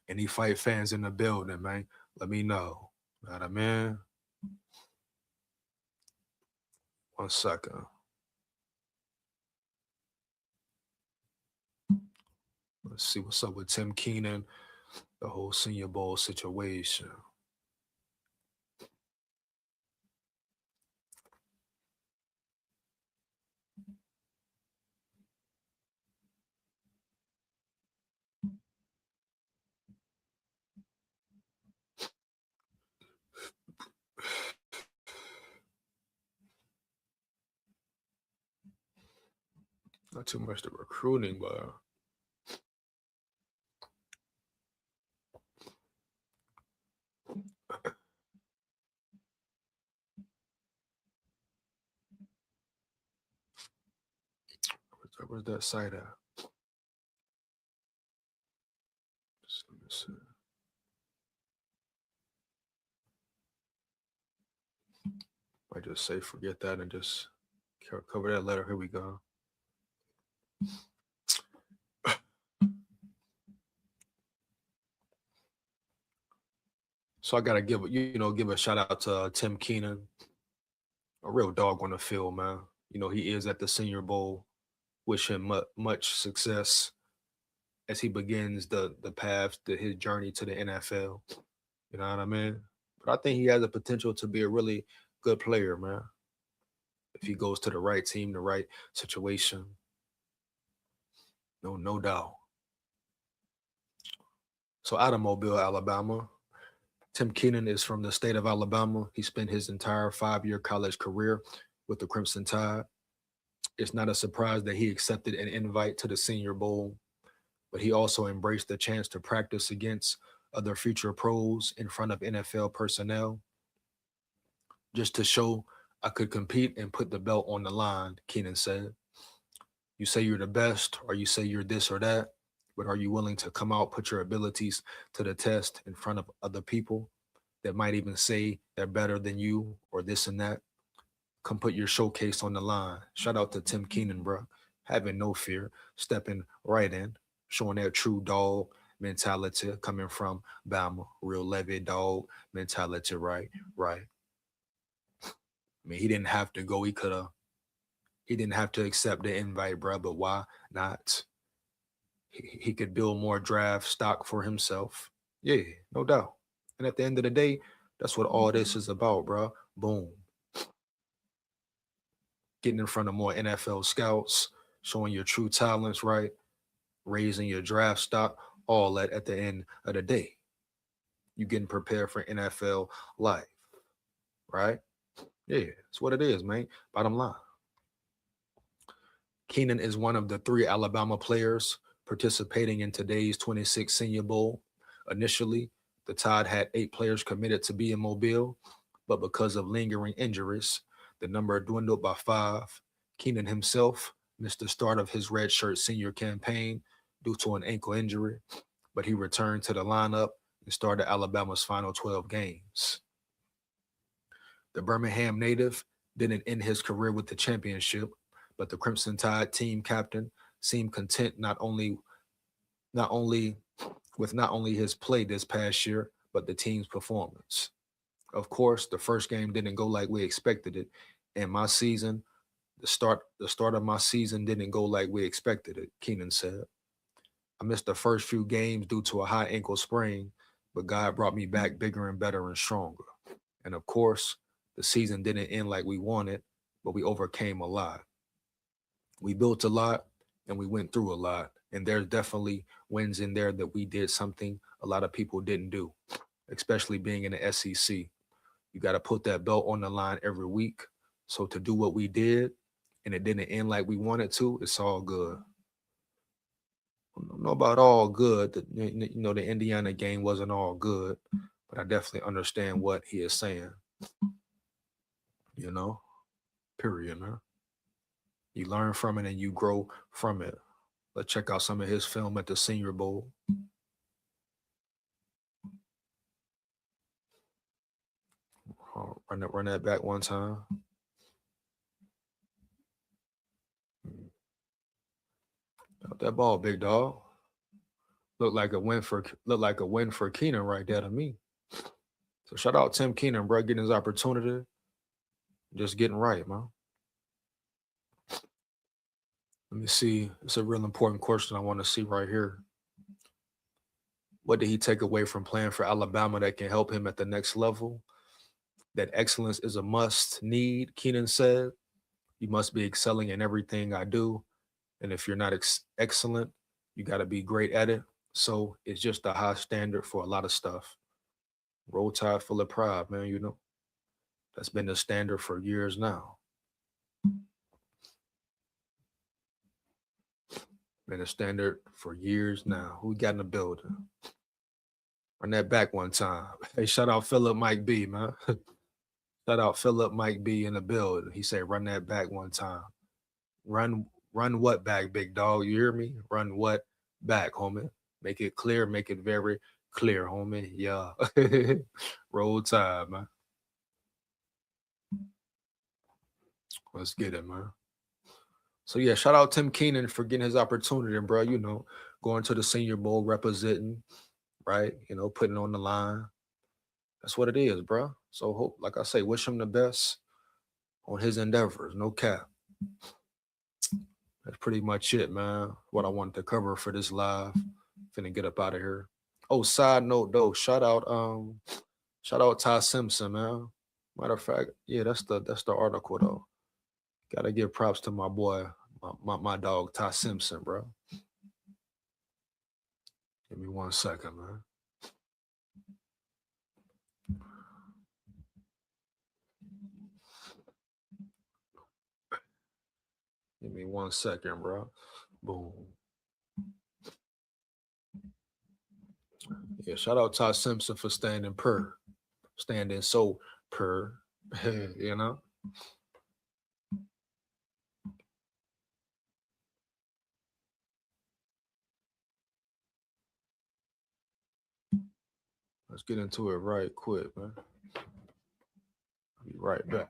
Any fight fans in the building, man? Let me know. Know what I mean? 1 second. Let's see what's up with Tim Keenan, the whole Senior Bowl situation. Not too much to recruiting, but where's that site at? Let me see. I just say forget that and just cover that letter. Here we go. So I gotta give a shout out to Tim Keenan, a real dog on the field, man. You know, he is at the Senior Bowl. Wish him much success as he begins the path to his journey to the NFL. You know what I mean? But I think he has the potential to be a really good player, man. If he goes to the right team, the right situation. No doubt. So out of Mobile, Alabama, Tim Keenan is from the state of Alabama. He spent his entire 5-year college career with the Crimson Tide. It's not a surprise that he accepted an invite to the Senior Bowl, but he also embraced the chance to practice against other future pros in front of NFL personnel. Just to show I could compete and put the belt on the line, Keenan said. You say you're the best, or you say you're this or that, but are you willing to come out, put your abilities to the test in front of other people that might even say they're better than you or this and that? Come put your showcase on the line. Shout out to Tim Keenan, bro. Having no fear, stepping right in, showing that true dog mentality coming from Bama, real Levy dog mentality, right? I mean, he didn't have to go. He didn't have to accept the invite, bro, but why not? He could build more draft stock for himself. Yeah, no doubt. And at the end of the day, that's what all this is about, bro. Boom. getting in front of more NFL scouts, showing your true talents, right? Raising your draft stock, all that at the end of the day. You getting prepared for NFL life, right? Yeah, it's what it is, man. Bottom line. Keenan is one of the 3 Alabama players participating in today's 26 Senior Bowl. Initially, the Tide had 8 players committed to be in Mobile, but because of lingering injuries, the number dwindled by 5. Keenan himself missed the start of his redshirt senior campaign due to an ankle injury, but he returned to the lineup and started Alabama's final 12 games. The Birmingham native didn't end his career with the championship, but the Crimson Tide team captain seemed content not only with his play this past year, but the team's performance. Of course, the first game didn't go like we expected it, and the start of my season didn't go like we expected it, Keenan said. I missed the first few games due to a high ankle sprain, but God brought me back bigger and better and stronger. And of course, the season didn't end like we wanted, but we overcame a lot. We built a lot and we went through a lot. And there's definitely wins in there that we did something a lot of people didn't do, especially being in the SEC. You got to put that belt on the line every week. So to do what we did and it didn't end like we wanted to, it's all good. I don't know about all good. The Indiana game wasn't all good, but I definitely understand what he is saying. Period, man. You learn from it and you grow from it. Let's check out some of his film at the Senior Bowl. Run that back one time. Got that ball, big dog. Look like a win for Keenan right there to me. So shout out Tim Keenan, bro, getting his opportunity. Just getting right, man. Let me see. It's a real important question I want to see right here. What did he take away from playing for Alabama that can help him at the next level? That excellence is a must need, Keenan said. You must be excelling in everything I do. And if you're not excellent, you got to be great at it. So it's just a high standard for a lot of stuff. Roll Tide full of pride, man, That's been the standard for years now. Been a standard for years now. Who we got in the building? Run that back one time. Hey, shout out Philip Mike B, man. Shout out Philip Mike B in the building. He said, run that back one time. Run what back, big dog? You hear me? Run what back, homie? Make it clear. Make it very clear, homie. Yeah. Roll Tide, man. Let's get it, man. So, yeah, shout out Tim Keenan for getting his opportunity, bro. Going to the Senior Bowl, representing, right? Putting on the line. That's what it is, bro. So, hope, like I say, wish him the best on his endeavors. No cap. That's pretty much it, man. What I wanted to cover for this live. Finna get up out of here. Oh, side note though, shout out Ty Simpson, man. Matter of fact, yeah, that's the article though. Gotta give props to my boy, my dog Ty Simpson, bro. Give me 1 second, man. Give me 1 second, bro. Boom. Yeah, shout out Ty Simpson for standing so per, Let's get into it right quick, man. I'll be right back.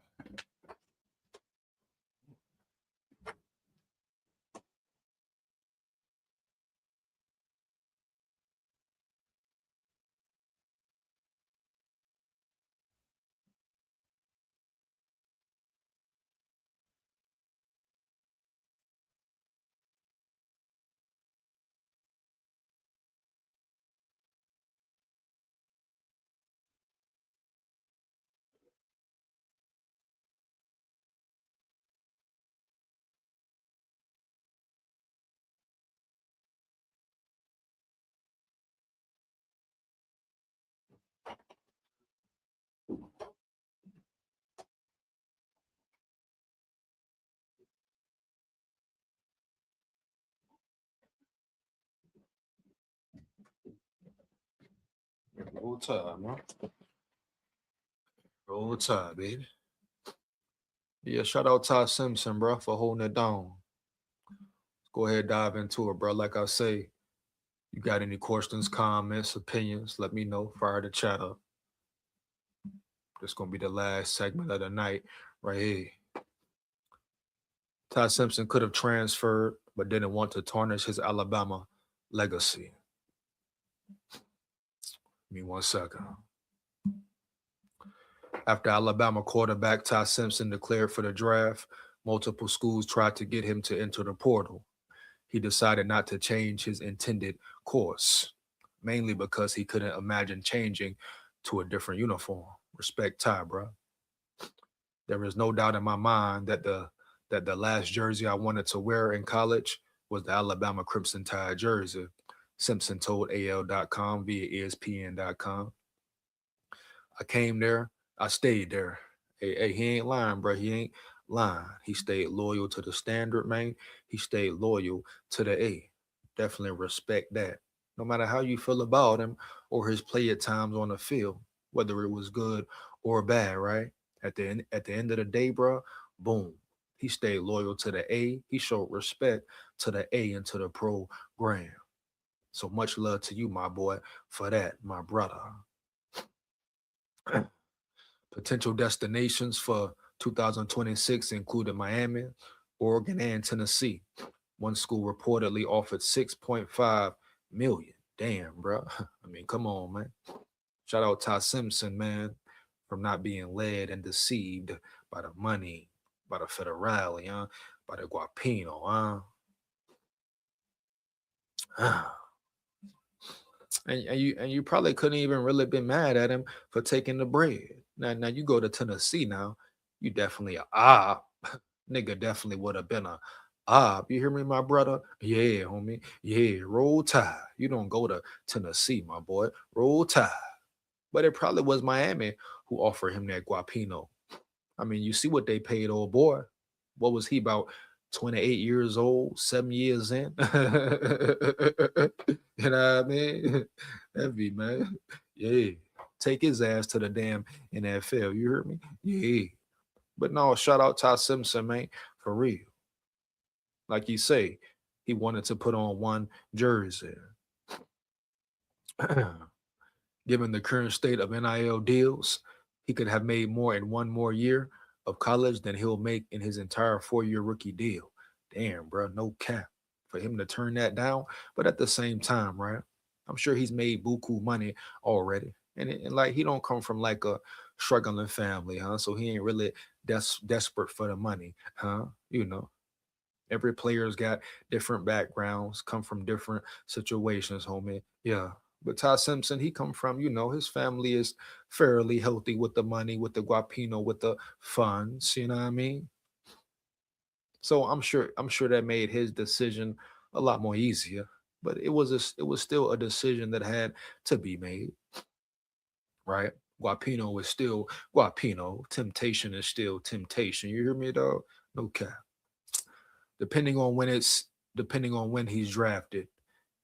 Roll Tide, man. Roll Tide, baby. Yeah, shout out Ty Simpson, bro, for holding it down. Go ahead, dive into it, bro. Like I say, you got any questions, comments, opinions, let me know. Fire the chat up. This gonna be the last segment of the night right here. Ty Simpson could have transferred, but didn't want to tarnish his Alabama legacy. Give me 1 second. After Alabama quarterback Ty Simpson declared for the draft, multiple schools tried to get him to enter the portal. He decided not to change his intended course, mainly because he couldn't imagine changing to a different uniform. Respect Ty, bro. There is no doubt in my mind that the last jersey I wanted to wear in college was the Alabama Crimson Tide jersey, Simpson told AL.com via ESPN.com. I came there, I stayed there. Hey, he ain't lying, bro. He ain't lying. He stayed loyal to the standard, man. He stayed loyal to the A. Definitely respect that. No matter how you feel about him or his play at times on the field, whether it was good or bad, right? At the end of the day, bro, boom. He stayed loyal to the A. He showed respect to the A and to the program. So much love to you, my boy, for that, my brother. Potential destinations for 2026 included Miami, Oregon, and Tennessee. One school reportedly offered $6.5 million. Damn, bro. I mean, come on, man. Shout out Ty Simpson, man, from not being led and deceived by the money, by the federale, huh? By the guapino, huh? And you probably couldn't even really been mad at him for taking the bread. Now you go to Tennessee now, you definitely nigga definitely would have been you hear me, my brother? Yeah, homie. Yeah, roll Tide. You don't go to Tennessee, my boy. Roll Tide. But it probably was Miami who offered him that guapino. I mean, you see what they paid old boy. What was he, about 28 years old, 7 years in? You know what I mean? Heavy, man. Yeah. Take his ass to the damn NFL. You heard me? Yeah. But no, shout out Ty Simpson, man, for real. Like you say, he wanted to put on one jersey. Given the current state of NIL deals, he could have made more in one more year of college than he'll make in his entire 4-year rookie deal. Damn, bro, no cap for him to turn that down. But at the same time, right, I'm sure he's made buku money already. And like, he don't come from like a struggling family, huh? So he ain't really desperate for the money, huh? You know, every player's got different backgrounds, come from different situations, homie. Yeah. But Ty Simpson, he come from, his family is fairly healthy with the money, with the guapino, with the funds, you know what I mean? So I'm sure that made his decision a lot more easier. But it was still a decision that had to be made, right? Guapino is still guapino. Temptation is still temptation. You hear me, dog? No cap. Depending on when he's drafted.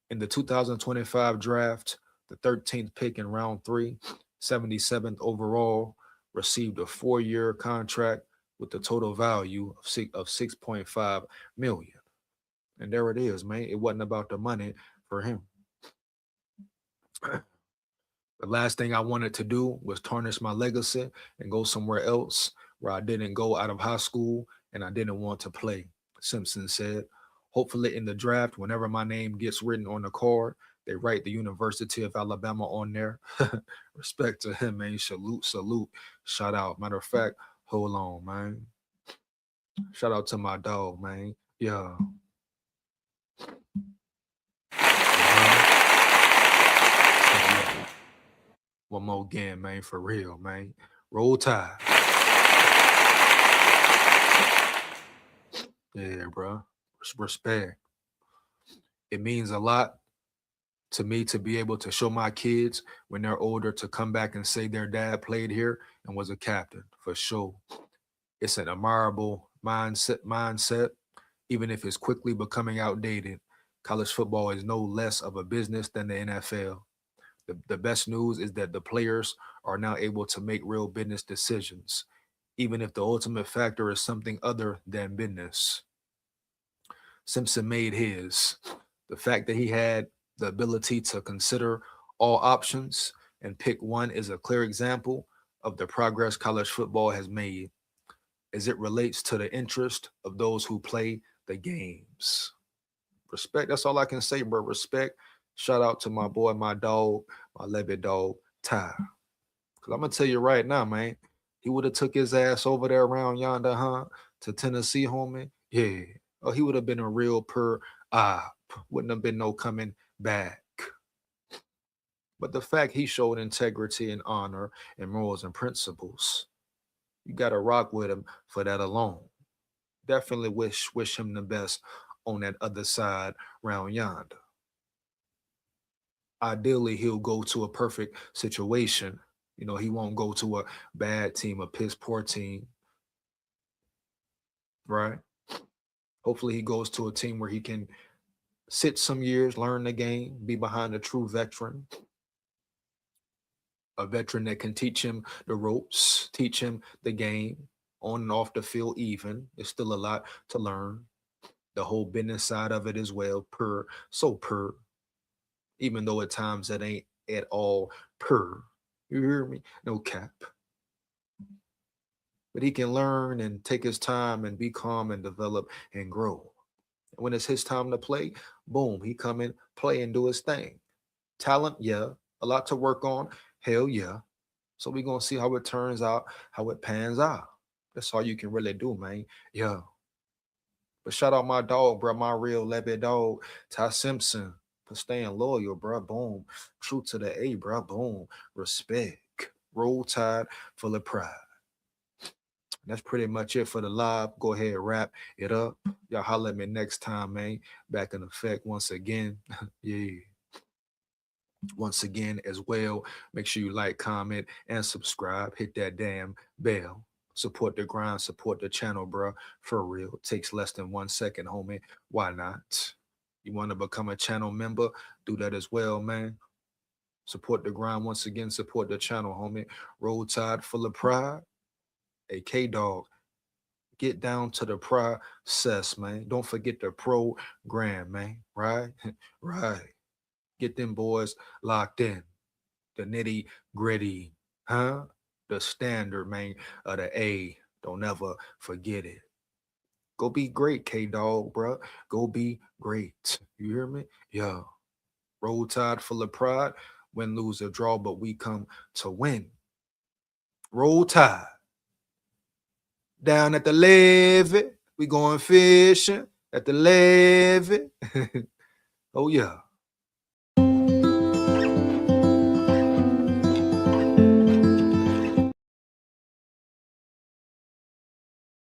In the 2025 draft, the 13th pick in round 3, 77th overall, received a 4-year contract with the total value of 6.5 million. And there it is, man. It wasn't about the money for him. The last thing I wanted to do was tarnish my legacy and go somewhere else where I didn't go out of high school and I didn't want to play, Simpson said. Hopefully in the draft, whenever my name gets written on the card, they write the University of Alabama on there. Respect to him, man. Salute. Shout out. Matter of fact, hold on, man. Shout out to my dog, man. Yeah. One more again, man, for real, man. Roll Tide. Yeah, bro. Respect. It means a lot to me to be able to show my kids when they're older to come back and say their dad played here and was a captain, for sure. It's an admirable mindset, even if it's quickly becoming outdated. College football is no less of a business than the NFL. The best news is that the players are now able to make real business decisions, even if the ultimate factor is something other than business. Simpson made his. The fact that he had the ability to consider all options and pick one is a clear example of the progress college football has made as it relates to the interest of those who play the games. Respect. That's all I can say, bro. Respect. Shout out to my boy, my dog, my Levy dog, Ty. Cause I'm gonna tell you right now, man. He would have took his ass over there around yonder, huh? To Tennessee, homie. Yeah. Oh, he would have been a real wouldn't have been no coming back. But the fact he showed integrity and honor and morals and principles, you gotta rock with him for that alone. Definitely wish him the best on that other side round yonder. Ideally, he'll go to a perfect situation. You know, he won't go to a bad team, a piss poor team, right? Hopefully, he goes to a team where he can sit some years, learn the game, be behind a true veteran, a veteran that can teach him the ropes, teach him the game on and off the field, even. There's still a lot to learn. The whole business side of it as well, even though at times that ain't at all per. You hear me? No cap. But he can learn and take his time and be calm and develop and grow. When it's his time to play, boom, he come in, play and do his thing. Talent, yeah. A lot to work on, hell yeah. So we're gonna see how it turns out, how it pans out. That's all you can really do, man. Yeah. But shout out my dog, bro, my real Levy dog, Ty Simpson, for staying loyal, bro. Boom. True to the A, bro. Boom. Respect. Roll Tide, full of pride. That's pretty much it for the live. Go ahead, wrap it up. Y'all holler at me next time, man. Back in effect once again. Yeah. Once again, as well, make sure you like, comment, and subscribe. Hit that damn bell. Support the grind, support the channel, bro. For real. It takes less than 1 second, homie. Why not? You want to become a channel member? Do that as well, man. Support the grind once again. Support the channel, homie. Roll Tide, full of pride. A K-Dog. Get down to the process, man. Don't forget the program, man. Right? Right. Get them boys locked in. The nitty gritty, huh? The standard, man, of the A. Don't ever forget it. Go be great, K-Dog, bro. Go be great. You hear me? Yeah. Roll Tide, full of pride. Win, lose, or draw, but we come to win. Roll Tide. Down at the levee, we going fishing at the levee. Oh, yeah.